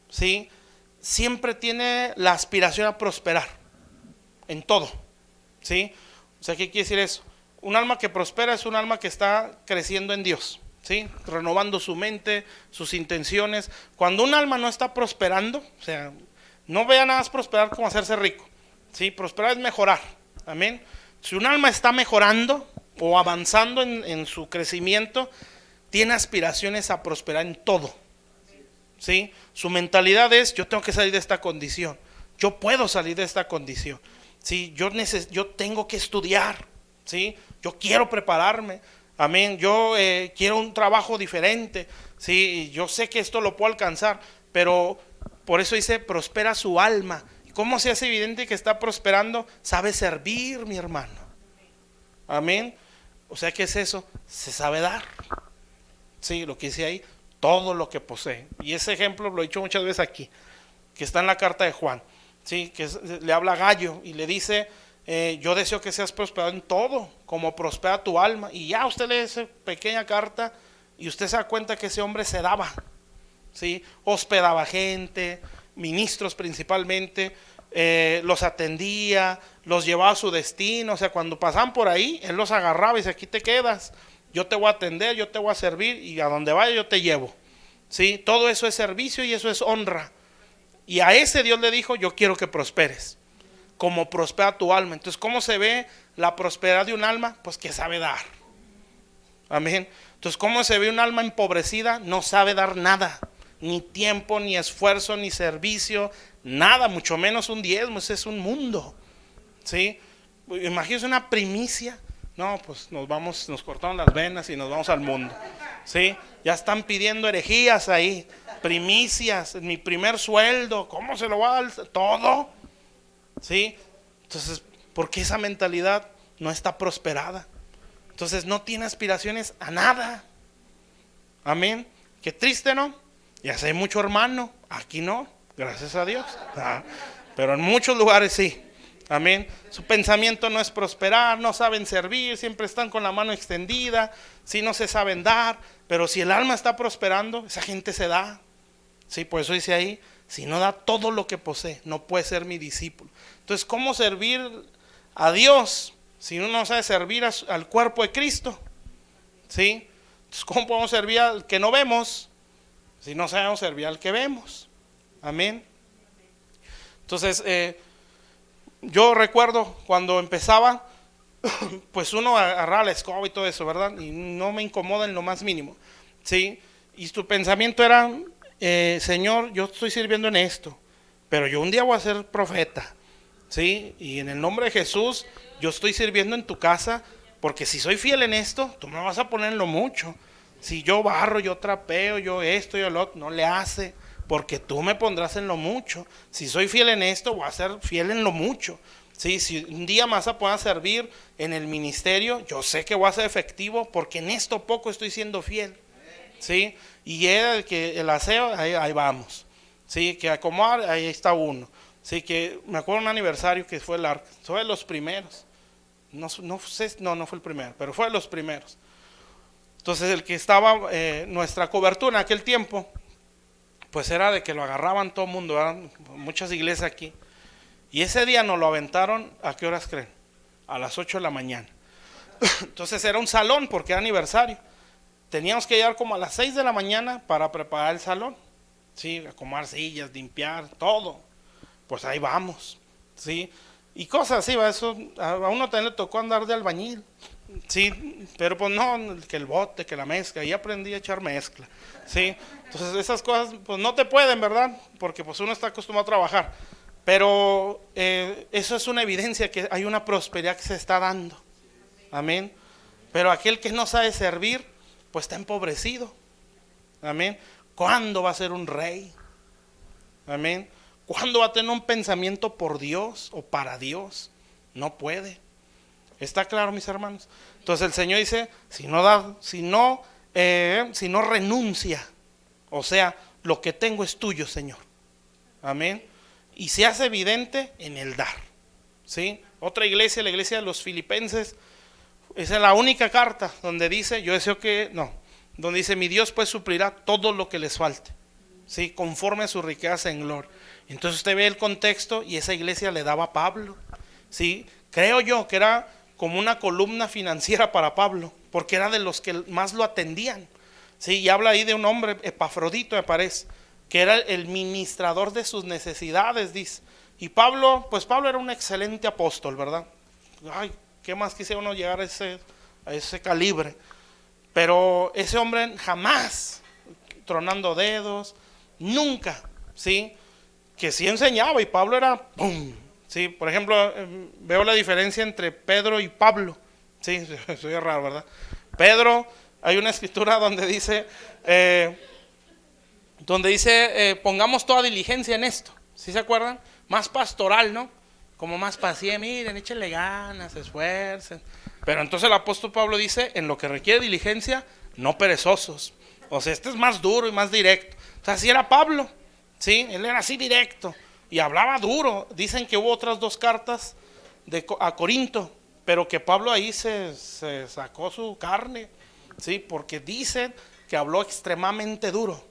¿sí? Siempre tiene la aspiración a prosperar en todo, ¿sí? O sea, ¿qué quiere decir eso? Un alma que prospera es un alma que está creciendo en Dios, ¿sí? Renovando su mente, sus intenciones. Cuando un alma no está prosperando, o sea, no vea nada más prosperar como hacerse rico, ¿sí? Prosperar es mejorar, amén. Si un alma está mejorando o avanzando en su crecimiento, tiene aspiraciones a prosperar en todo, ¿sí? Su mentalidad es: yo tengo que salir de esta condición, yo puedo salir de esta condición, ¿sí? Yo tengo que estudiar, ¿sí? Yo quiero prepararme, amén. Yo quiero un trabajo diferente, ¿sí? Yo sé que esto lo puedo alcanzar, pero por eso dice: prospera su alma. ¿Cómo se hace evidente que está prosperando? Sabe servir, mi hermano, amén. O sea, ¿qué es eso? Se sabe dar, ¿sí? Lo que dice ahí, todo lo que posee. Y ese ejemplo lo he dicho muchas veces aquí, que está en la carta de Juan, ¿sí? Que le habla a Gallo y le dice: yo deseo que seas prosperado en todo, como prospera tu alma. Y ya usted lee esa pequeña carta y usted se da cuenta que ese hombre se daba, ¿sí? Hospedaba gente, ministros principalmente, los atendía, los llevaba a su destino. O sea, cuando pasaban por ahí, él los agarraba y dice: aquí te quedas, yo te voy a atender, yo te voy a servir, y a donde vaya yo te llevo, ¿sí? Todo eso es servicio y eso es honra. Y a ese Dios le dijo: yo quiero que prosperes, como prospera tu alma. Entonces, ¿cómo se ve la prosperidad de un alma? Pues que sabe dar, amén. Entonces, ¿cómo se ve un alma empobrecida? No sabe dar nada, ni tiempo, ni esfuerzo, ni servicio, nada, mucho menos un diezmo. Ese es un mundo, ¿sí? Imagínense una primicia. No, pues nos cortaron las venas y nos vamos al mundo, ¿sí? Ya están pidiendo herejías ahí, primicias, mi primer sueldo, ¿cómo se lo va a dar? Todo, ¿sí? Entonces, ¿por qué esa mentalidad no está prosperada? Entonces no tiene aspiraciones a nada, amén. Qué triste, ¿no? Ya sé, hay mucho hermano, aquí no, gracias a Dios, pero en muchos lugares sí, amén. Su pensamiento no es prosperar, no saben servir, siempre están con la mano extendida, sí, no se saben dar. Pero si el alma está prosperando, esa gente se da, sí. Por eso dice ahí: si no da todo lo que posee, no puede ser mi discípulo. Entonces, ¿cómo servir a Dios si uno no sabe servir al cuerpo de Cristo? ¿Sí? Entonces, ¿cómo podemos servir al que no vemos si no sabemos servir al que vemos? Amén. Entonces, yo recuerdo cuando empezaba, pues uno agarraba la escoba y todo eso, ¿verdad? Y no me incomoda en lo más mínimo, ¿sí? Y tu pensamiento era: Señor, yo estoy sirviendo en esto, pero yo un día voy a ser profeta, ¿sí? Y en el nombre de Jesús, yo estoy sirviendo en tu casa, porque si soy fiel en esto, tú me vas a poner en lo mucho. Si yo barro, yo trapeo, yo esto, yo lo otro, no le hace, porque tú me pondrás en lo mucho. Si soy fiel en esto, voy a ser fiel en lo mucho, ¿sí? Si un día más a poder servir en el ministerio, yo sé que voy a ser efectivo, porque en esto poco estoy siendo fiel, ¿sí? Y era el aseo, ahí vamos, ¿sí? Que acomodar, ahí está uno, ¿sí? Que me acuerdo un aniversario que fue fue de los primeros, no fue el primero, pero fue de los primeros. Entonces el que estaba, nuestra cobertura en aquel tiempo, pues era de que lo agarraban todo el mundo, eran muchas iglesias aquí. Y ese día nos lo aventaron, ¿a qué horas creen? A las 8 de la mañana. Entonces era un salón porque era aniversario. Teníamos que llegar como a las 6 de la mañana para preparar el salón, ¿sí? Acomodar sillas, limpiar, todo. Pues ahí vamos, ¿sí? Y cosas así, eso, a uno también le tocó andar de albañil, Sí, pero pues no, que el bote, que la mezcla, y aprendí a echar mezcla, ¿sí? Entonces esas cosas pues no te pueden, ¿verdad? Porque pues uno está acostumbrado a trabajar, pero eso es una evidencia que hay una prosperidad que se está dando, amén. Pero aquel que no sabe servir, pues está empobrecido, amén. ¿Cuándo va a ser un rey? Amén. ¿Cuándo va a tener un pensamiento por Dios o para Dios? No puede. ¿Está claro, mis hermanos? Entonces el Señor dice, si no renuncia, o sea, lo que tengo es tuyo, Señor. Amén. Y se hace evidente en el dar. ¿Sí? Otra iglesia, la iglesia de los filipenses, esa es la única carta donde dice, donde dice, mi Dios pues suplirá todo lo que les falte, ¿sí? Conforme a su riqueza en gloria. Entonces usted ve el contexto y esa iglesia le daba a Pablo, ¿sí? Creo yo que era como una columna financiera para Pablo, porque era de los que más lo atendían, ¿sí? Y habla ahí de un hombre, Epafrodito me parece, que era el ministrador de sus necesidades, dice. Y Pablo, pues Pablo era un excelente apóstol, ¿verdad? Ay, ¿qué más quisiera uno llegar a ese calibre? Pero ese hombre jamás, tronando dedos, nunca, ¿sí? Que sí enseñaba y Pablo era ¡pum! ¿Sí? Por ejemplo, veo la diferencia entre Pedro y Pablo, ¿sí? Soy raro, ¿verdad? Pedro, hay una escritura donde dice pongamos toda diligencia en esto, ¿sí se acuerdan? Más pastoral, ¿no? Como más paciente, miren, échenle ganas, esfuercen. Pero entonces el apóstol Pablo dice, en lo que requiere diligencia, no perezosos. O sea, este es más duro y más directo. O sea, así era Pablo, ¿sí? Él era así directo y hablaba duro. Dicen que hubo otras dos cartas a Corinto, pero que Pablo ahí se sacó su carne, ¿sí? Porque dicen que habló extremadamente duro,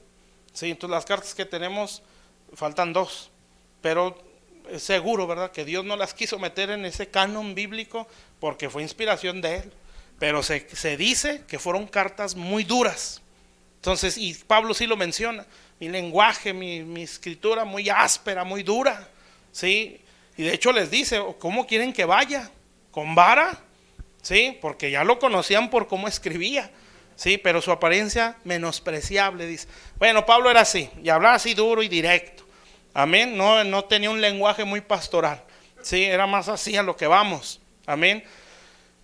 ¿sí? Entonces las cartas que tenemos, faltan dos, pero es seguro, ¿verdad? Que Dios no las quiso meter en ese canon bíblico porque fue inspiración de él. Pero se dice que fueron cartas muy duras. Entonces, y Pablo sí lo menciona, mi lenguaje, mi escritura muy áspera, muy dura, ¿sí? Y de hecho les dice, ¿cómo quieren que vaya? ¿Con vara? ¿Sí? Porque ya lo conocían por cómo escribía, ¿sí? Pero su apariencia menospreciable, dice. Bueno, Pablo era así, y hablaba así duro y directo, amén. No tenía un lenguaje muy pastoral, ¿sí? Era más así a lo que vamos, amén.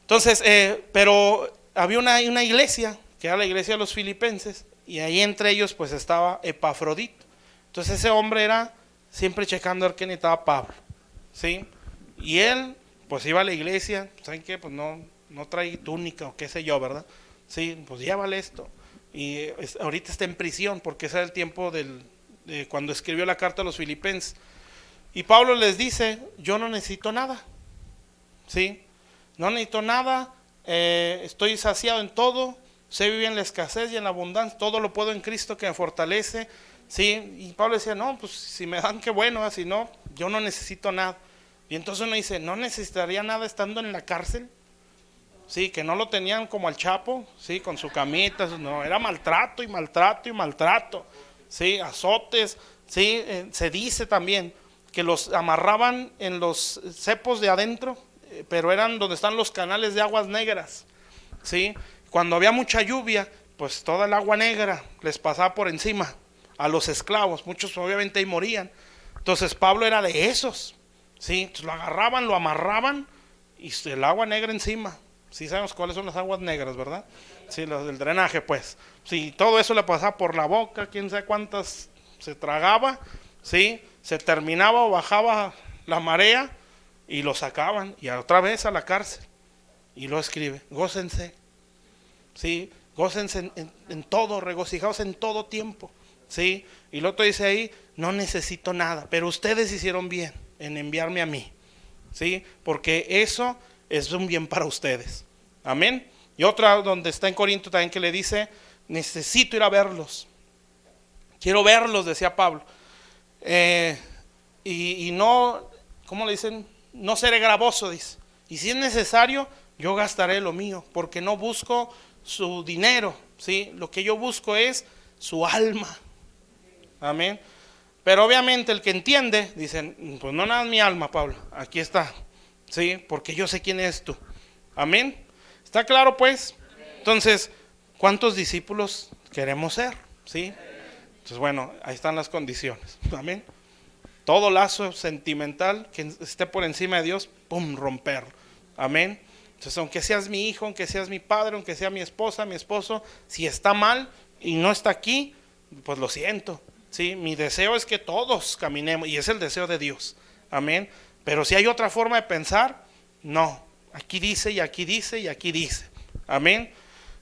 Entonces, pero había una iglesia, que era la iglesia de los filipenses, y ahí entre ellos pues estaba Epafrodito. Entonces ese hombre era siempre checando a ver qué necesitaba Pablo, ¿sí? Y él pues iba a la iglesia, ¿saben qué? Pues no trae túnica o qué sé yo, ¿verdad? Sí, pues llévale esto. Y ahorita está en prisión porque ese era el tiempo de cuando escribió la carta a los filipenses. Y Pablo les dice, yo no necesito nada, ¿sí? No necesito nada, estoy saciado en todo, sé vivir en la escasez y en la abundancia, todo lo puedo en Cristo que me fortalece, ¿sí? Y Pablo decía, no, pues si me dan qué bueno, si no, yo no necesito nada. Y entonces uno dice, ¿no necesitaría nada estando en la cárcel? Sí, que no lo tenían como al Chapo, sí, con su camita, no, era maltrato y maltrato y maltrato, sí, azotes, sí, se dice también que los amarraban en los cepos de adentro, pero eran donde están los canales de aguas negras, ¿sí? Cuando había mucha lluvia, pues toda el agua negra les pasaba por encima a los esclavos, muchos obviamente ahí morían. Entonces Pablo era de esos, ¿sí? Entonces lo agarraban, lo amarraban y el agua negra encima. Sí sabemos cuáles son las aguas negras, ¿verdad? Sí, las del drenaje, pues. Sí, todo eso le pasaba por la boca, quién sabe cuántas se tragaba, ¿sí? Se terminaba o bajaba la marea y lo sacaban y otra vez a la cárcel. Y lo escribe, gócense, ¿sí? Gócense en todo, regocijaos en todo tiempo, ¿sí? Y el otro dice ahí, no necesito nada, pero ustedes hicieron bien en enviarme a mí, ¿sí? Porque eso es un bien para ustedes, amén. Y otra donde está en Corinto también que le dice, necesito ir a verlos, quiero verlos, decía Pablo, y no, ¿cómo le dicen? No seré gravoso, dice. Y si es necesario, yo gastaré lo mío, porque no busco su dinero, ¿sí? Lo que yo busco es su alma. Amén. Pero obviamente el que entiende, dicen, pues no nada es mi alma, Pablo, aquí está, ¿sí? Porque yo sé quién eres tú. Amén. ¿Está claro pues? Entonces, ¿cuántos discípulos queremos ser? ¿Sí? Entonces, bueno, ahí están las condiciones. Amén. Todo lazo sentimental que esté por encima de Dios, ¡pum!, romperlo. Amén. Entonces, aunque seas mi hijo, aunque seas mi padre, aunque sea mi esposa, mi esposo, si está mal y no está aquí, pues lo siento. ¿Sí? Mi deseo es que todos caminemos, y es el deseo de Dios. Amén. Pero si hay otra forma de pensar, no. Aquí dice y aquí dice y aquí dice. Amén.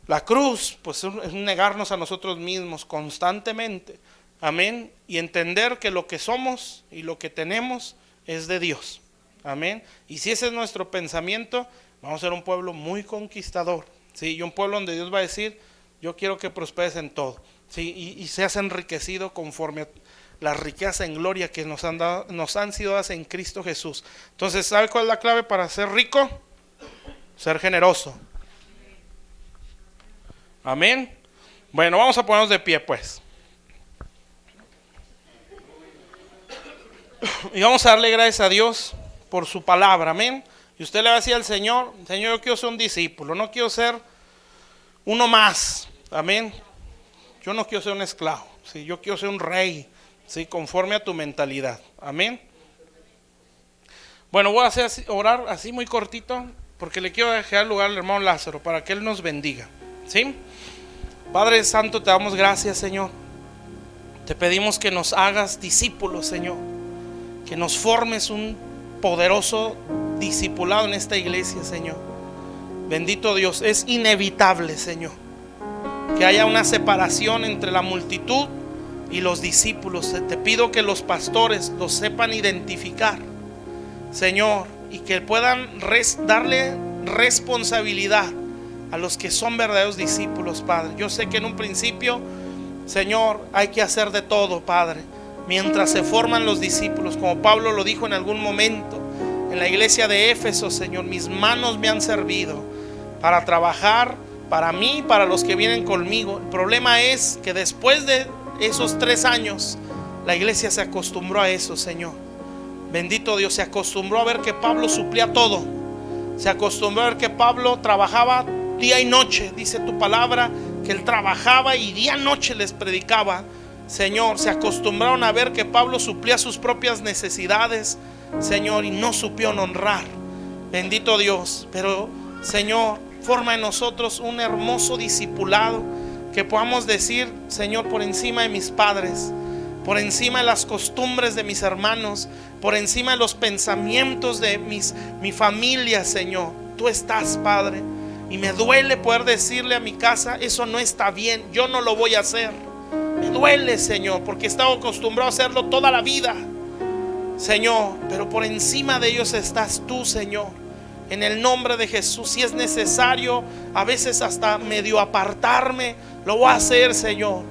La cruz, pues es negarnos a nosotros mismos constantemente. Amén. Y entender que lo que somos y lo que tenemos es de Dios. Amén. Y si ese es nuestro pensamiento, vamos a ser un pueblo muy conquistador. ¿Sí? Y un pueblo donde Dios va a decir, yo quiero que prosperes en todo. ¿Sí? Y seas enriquecido conforme a las riquezas en gloria que nos han sido dadas en Cristo Jesús. Entonces, ¿sabe cuál es la clave para ser rico? Ser generoso. Amén. Bueno, vamos a ponernos de pie pues. Y vamos a darle gracias a Dios por su palabra. Amén. Y usted le va a decir al Señor, Señor, yo quiero ser un discípulo, no quiero ser uno más. Amén. Yo no quiero ser un esclavo, ¿sí? Yo quiero ser un rey, ¿sí? Conforme a tu mentalidad. Amén. Bueno, voy a hacer orar así muy cortito, porque le quiero dejar lugar al hermano Lázaro para que él nos bendiga. ¿Sí? Padre Santo, te damos gracias, Señor. Te pedimos que nos hagas discípulos, Señor. Que nos formes un poderoso discipulado en esta iglesia, Señor. Bendito Dios, es inevitable, Señor, que haya una separación entre la multitud y los discípulos. Te pido que los pastores los sepan identificar, Señor, y que puedan darle responsabilidad a los que son verdaderos discípulos, Padre. Yo sé que en un principio, Señor, hay que hacer de todo, Padre, mientras se forman los discípulos, como Pablo lo dijo en algún momento en la iglesia de Éfeso. Señor, mis manos me han servido para trabajar para mí y para los que vienen conmigo. El problema es que después de esos 3 años la iglesia se acostumbró a eso, Señor. Bendito Dios, se acostumbró a ver que Pablo suplía todo. Se acostumbró a ver que Pablo trabajaba día y noche. Dice tu palabra que él trabajaba y día y noche les predicaba. Señor, se acostumbraron a ver que Pablo suplía sus propias necesidades, Señor, y no supieron honrar. Bendito Dios. Pero, Señor, forma en nosotros un hermoso discipulado, que podamos decir, Señor, por encima de mis padres, por encima de las costumbres de mis hermanos, por encima de los pensamientos de mi familia, Señor, tú estás, Padre. Y me duele poder decirle a mi casa, eso no está bien, yo no lo voy a hacer. Me duele, Señor, porque he estado acostumbrado a hacerlo toda la vida, Señor. Pero por encima de ellos estás tú, Señor. En el nombre de Jesús, si es necesario a veces hasta medio apartarme, lo voy a hacer, Señor.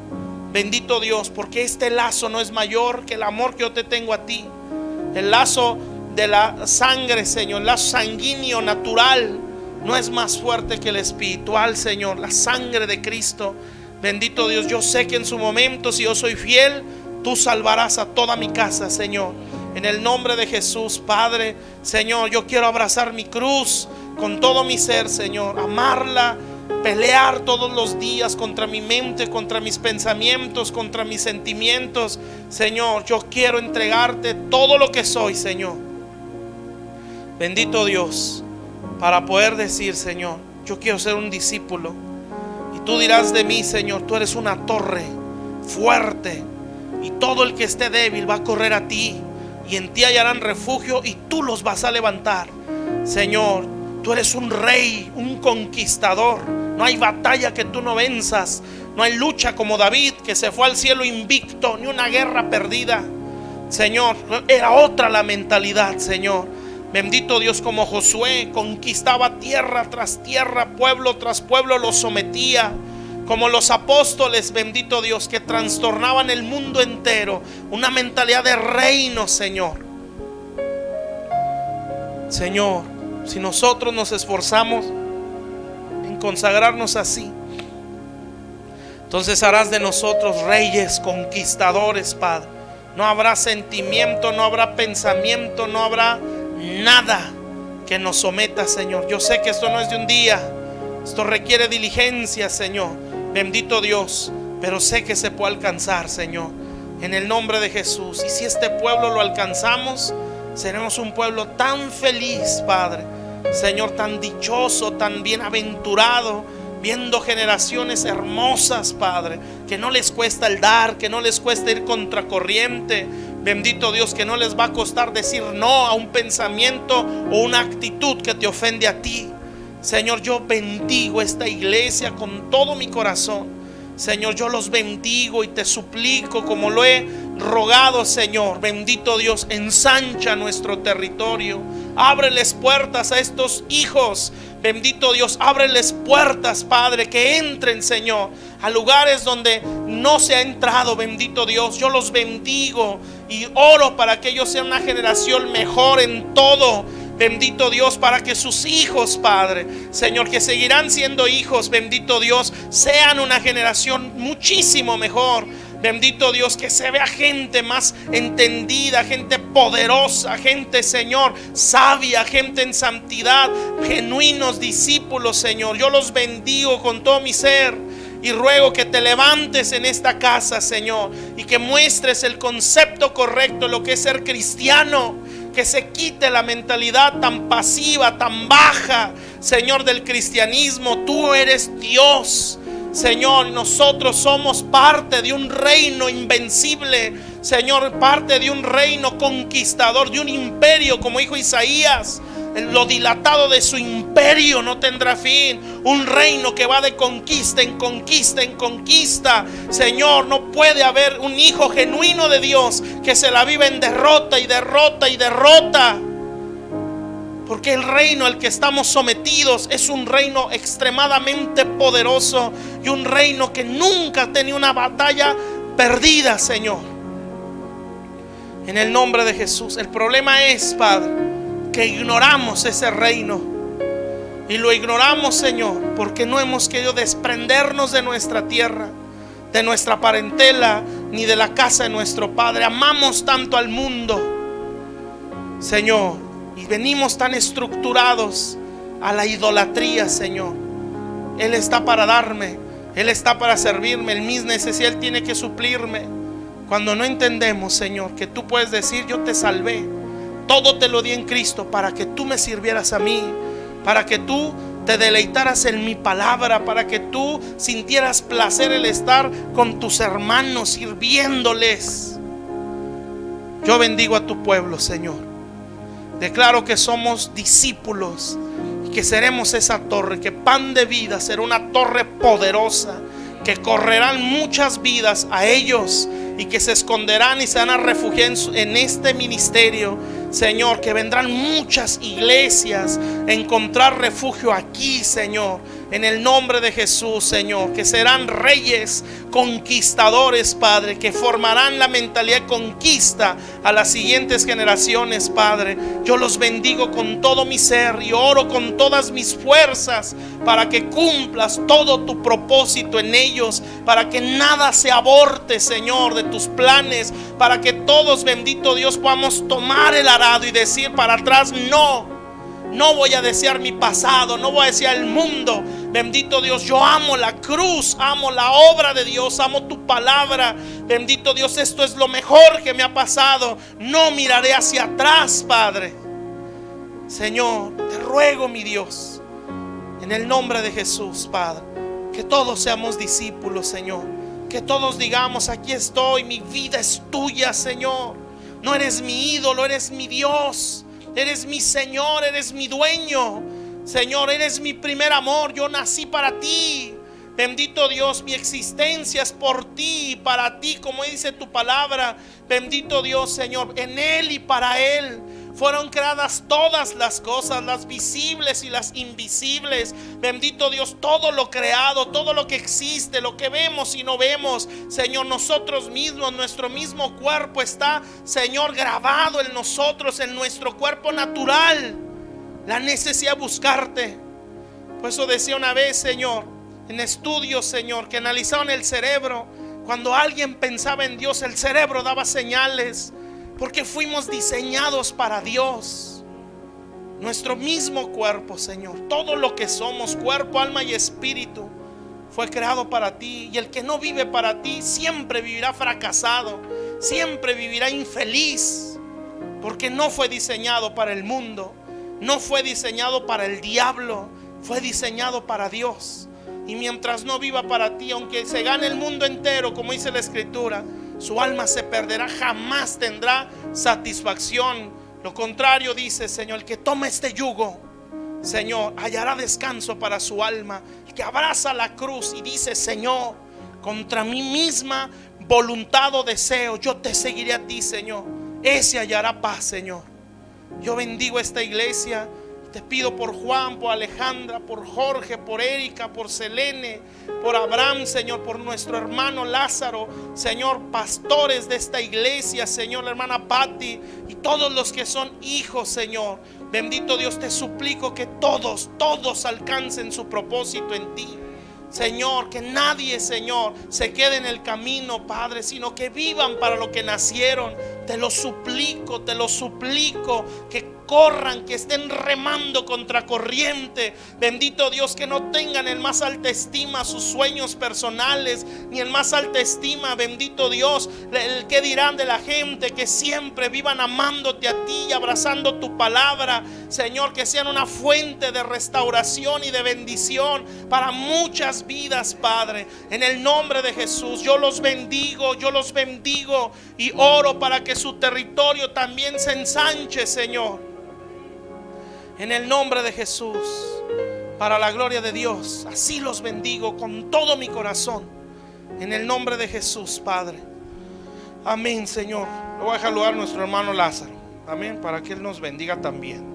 Bendito Dios, porque este lazo no es mayor que el amor que yo te tengo a ti. El lazo de la sangre, Señor, el lazo sanguíneo natural no es más fuerte que el espiritual, Señor. La sangre de Cristo. Bendito Dios, yo sé que en su momento, si yo soy fiel, tú salvarás a toda mi casa, Señor. En el nombre de Jesús, Padre, Señor, yo quiero abrazar mi cruz con todo mi ser, Señor. Amarla, pelear todos los días contra mi mente, contra mis pensamientos, contra mis sentimientos. Señor, yo quiero entregarte todo lo que soy, Señor. Bendito Dios, para poder decir, Señor, yo quiero ser un discípulo. Y tú dirás de mí, Señor, tú eres una torre fuerte, y todo el que esté débil va a correr a ti, y en ti hallarán refugio, y tú los vas a levantar. Señor, tú eres un rey, un conquistador. No hay batalla que tú no venzas. No hay lucha como David, que se fue al cielo invicto, ni una guerra perdida. Señor, era otra la mentalidad, Señor. Bendito Dios, como Josué conquistaba tierra tras tierra, pueblo tras pueblo lo sometía. Como los apóstoles, bendito Dios, que trastornaban el mundo entero. Una mentalidad de reino, Señor. Señor, si nosotros nos esforzamos en consagrarnos así, entonces harás de nosotros reyes, conquistadores, Padre. No habrá sentimiento, no habrá pensamiento, no habrá nada que nos someta, Señor. Yo sé que esto no es de un día, Esto requiere diligencia, Señor. Bendito Dios, pero sé que se puede alcanzar, Señor, en el nombre de Jesús. Y si este pueblo lo alcanzamos, seremos un pueblo tan feliz, Padre, Señor, tan dichoso, tan bienaventurado, viendo generaciones hermosas, Padre, que no les cuesta el dar, que no les cuesta ir contracorriente. Bendito Dios, que no les va a costar decir no a un pensamiento o una actitud que te ofende a ti. Señor, yo bendigo esta iglesia con todo mi corazón. Señor, yo los bendigo y te suplico, como lo he rogado, Señor. Bendito Dios, ensancha nuestro territorio. Ábreles puertas a estos hijos. Bendito Dios, ábreles puertas, Padre, que entren, Señor, a lugares donde no se ha entrado. Bendito Dios, yo los bendigo y oro para que ellos sean una generación mejor en todo. Bendito Dios, para que sus hijos, Padre, Señor, que seguirán siendo hijos, bendito Dios, sean una generación muchísimo mejor. Bendito Dios, que se vea gente más entendida, gente poderosa, gente, Señor, sabia, gente en santidad, genuinos discípulos, Señor. Yo los bendigo con todo mi ser y ruego que te levantes en esta casa, Señor, y que muestres el concepto correcto de lo que es ser cristiano. Que se quite la mentalidad tan pasiva, tan baja, Señor, del cristianismo. Tú eres Dios, Señor. Nosotros somos parte de un reino invencible, Señor, parte de un reino conquistador, de un imperio, como dijo Isaías. Lo dilatado de su imperio no tendrá fin. Un reino que va de conquista en conquista en conquista. Señor, no puede haber un hijo genuino de Dios que se la vive en derrota y derrota y derrota. Porque el reino al que estamos sometidos es un reino extremadamente poderoso y un reino que nunca ha tenido una batalla perdida, Señor. En el nombre de Jesús. El problema es, Padre, que ignoramos ese reino. Y lo ignoramos, Señor, porque no hemos querido desprendernos de nuestra tierra, de nuestra parentela, ni de la casa de nuestro Padre. Amamos tanto al mundo, Señor, y venimos tan estructurados a la idolatría, Señor. Él está para darme, Él está para servirme, en mis necesidades Él tiene que suplirme. Cuando no entendemos, Señor, que tú puedes decir: yo te salvé, todo te lo di en Cristo para que tú me sirvieras a mí, para que tú te deleitaras en mi palabra, para que tú sintieras placer el estar con tus hermanos sirviéndoles. Yo bendigo a tu pueblo, Señor. Declaro que somos discípulos y que seremos esa torre, que Pan de Vida será una torre poderosa, que correrán muchas vidas a ellos y que se esconderán y se van a refugiar en este ministerio, Señor. Que vendrán muchas iglesias a encontrar refugio aquí, Señor, en el nombre de Jesús, Señor. Que serán reyes conquistadores, Padre, que formarán la mentalidad de conquista a las siguientes generaciones, Padre. Yo los bendigo con todo mi ser y oro con todas mis fuerzas para que cumplas todo tu propósito en ellos, para que nada se aborte, Señor, de tus planes, para que todos, bendito Dios, podamos tomar el arado y decir para atrás: no voy a desear mi pasado, no voy a desear el mundo. Bendito Dios, yo amo la cruz, amo la obra de Dios, amo tu palabra. Bendito Dios, esto es lo mejor que me ha pasado. No miraré hacia atrás, Padre. Señor, te ruego, mi Dios, en el nombre de Jesús, Padre, que todos seamos discípulos, Señor. Que todos digamos: aquí estoy, mi vida es tuya, Señor. No eres mi ídolo, eres mi Dios. Eres mi Señor, eres mi dueño. Señor, eres mi primer amor. Yo nací para ti. Bendito Dios, mi existencia es por ti y para ti, como dice tu palabra. Bendito Dios, Señor, en Él y para Él fueron creadas todas las cosas, las visibles y las invisibles. Bendito Dios, todo lo creado, todo lo que existe, lo que vemos y no vemos, Señor, nosotros mismos, nuestro mismo cuerpo está, Señor, grabado en nosotros, en nuestro cuerpo natural, la necesidad de buscarte. Por eso decía una vez, Señor, en estudios, Señor, que analizaban el cerebro, cuando alguien pensaba en Dios, el cerebro daba señales. Porque fuimos diseñados para Dios. nuestro mismo cuerpo, Señor, todo lo que somos, cuerpo, alma y espíritu, fue creado para ti. Y el que no vive para ti siempre vivirá fracasado, siempre vivirá infeliz, porque no fue diseñado para el mundo, no fue diseñado para el diablo, fue diseñado para Dios. Y mientras no viva para ti, aunque se gane el mundo entero, como dice la Escritura, su alma se perderá, jamás tendrá satisfacción. Lo contrario dice, Señor, el que toma este yugo, Señor, hallará descanso para su alma. El que abraza la cruz y dice, Señor, contra mí misma voluntad o deseo, yo te seguiré a ti, Señor, ese hallará paz, Señor. Yo bendigo esta iglesia. Te pido por Juan, por Alejandra, por Jorge, por Erika, por Selene, por Abraham, Señor, por nuestro hermano Lázaro, Señor, pastores de esta iglesia, Señor, la hermana Patti y todos los que son hijos, Señor. Bendito Dios, te suplico que todos alcancen su propósito en ti. Señor, que nadie, Señor, se quede en el camino, Padre, sino que vivan para lo que nacieron. Te lo suplico, que corran, que estén remando contra corriente. Bendito Dios, que no tengan en más alta estima sus sueños personales, ni en más alta estima, bendito Dios, el que dirán de la gente. Que siempre vivan amándote a ti y abrazando tu palabra, Señor, que sean una fuente de restauración y de bendición para muchas vidas, Padre. En el nombre de Jesús, yo los bendigo y oro para que su territorio también se ensanche, Señor. En el nombre de Jesús, para la gloria de Dios, así los bendigo con todo mi corazón. En el nombre de Jesús, Padre. Amén, Señor. Le voy a dejar lugar a nuestro hermano Lázaro. Amén, para que Él nos bendiga también.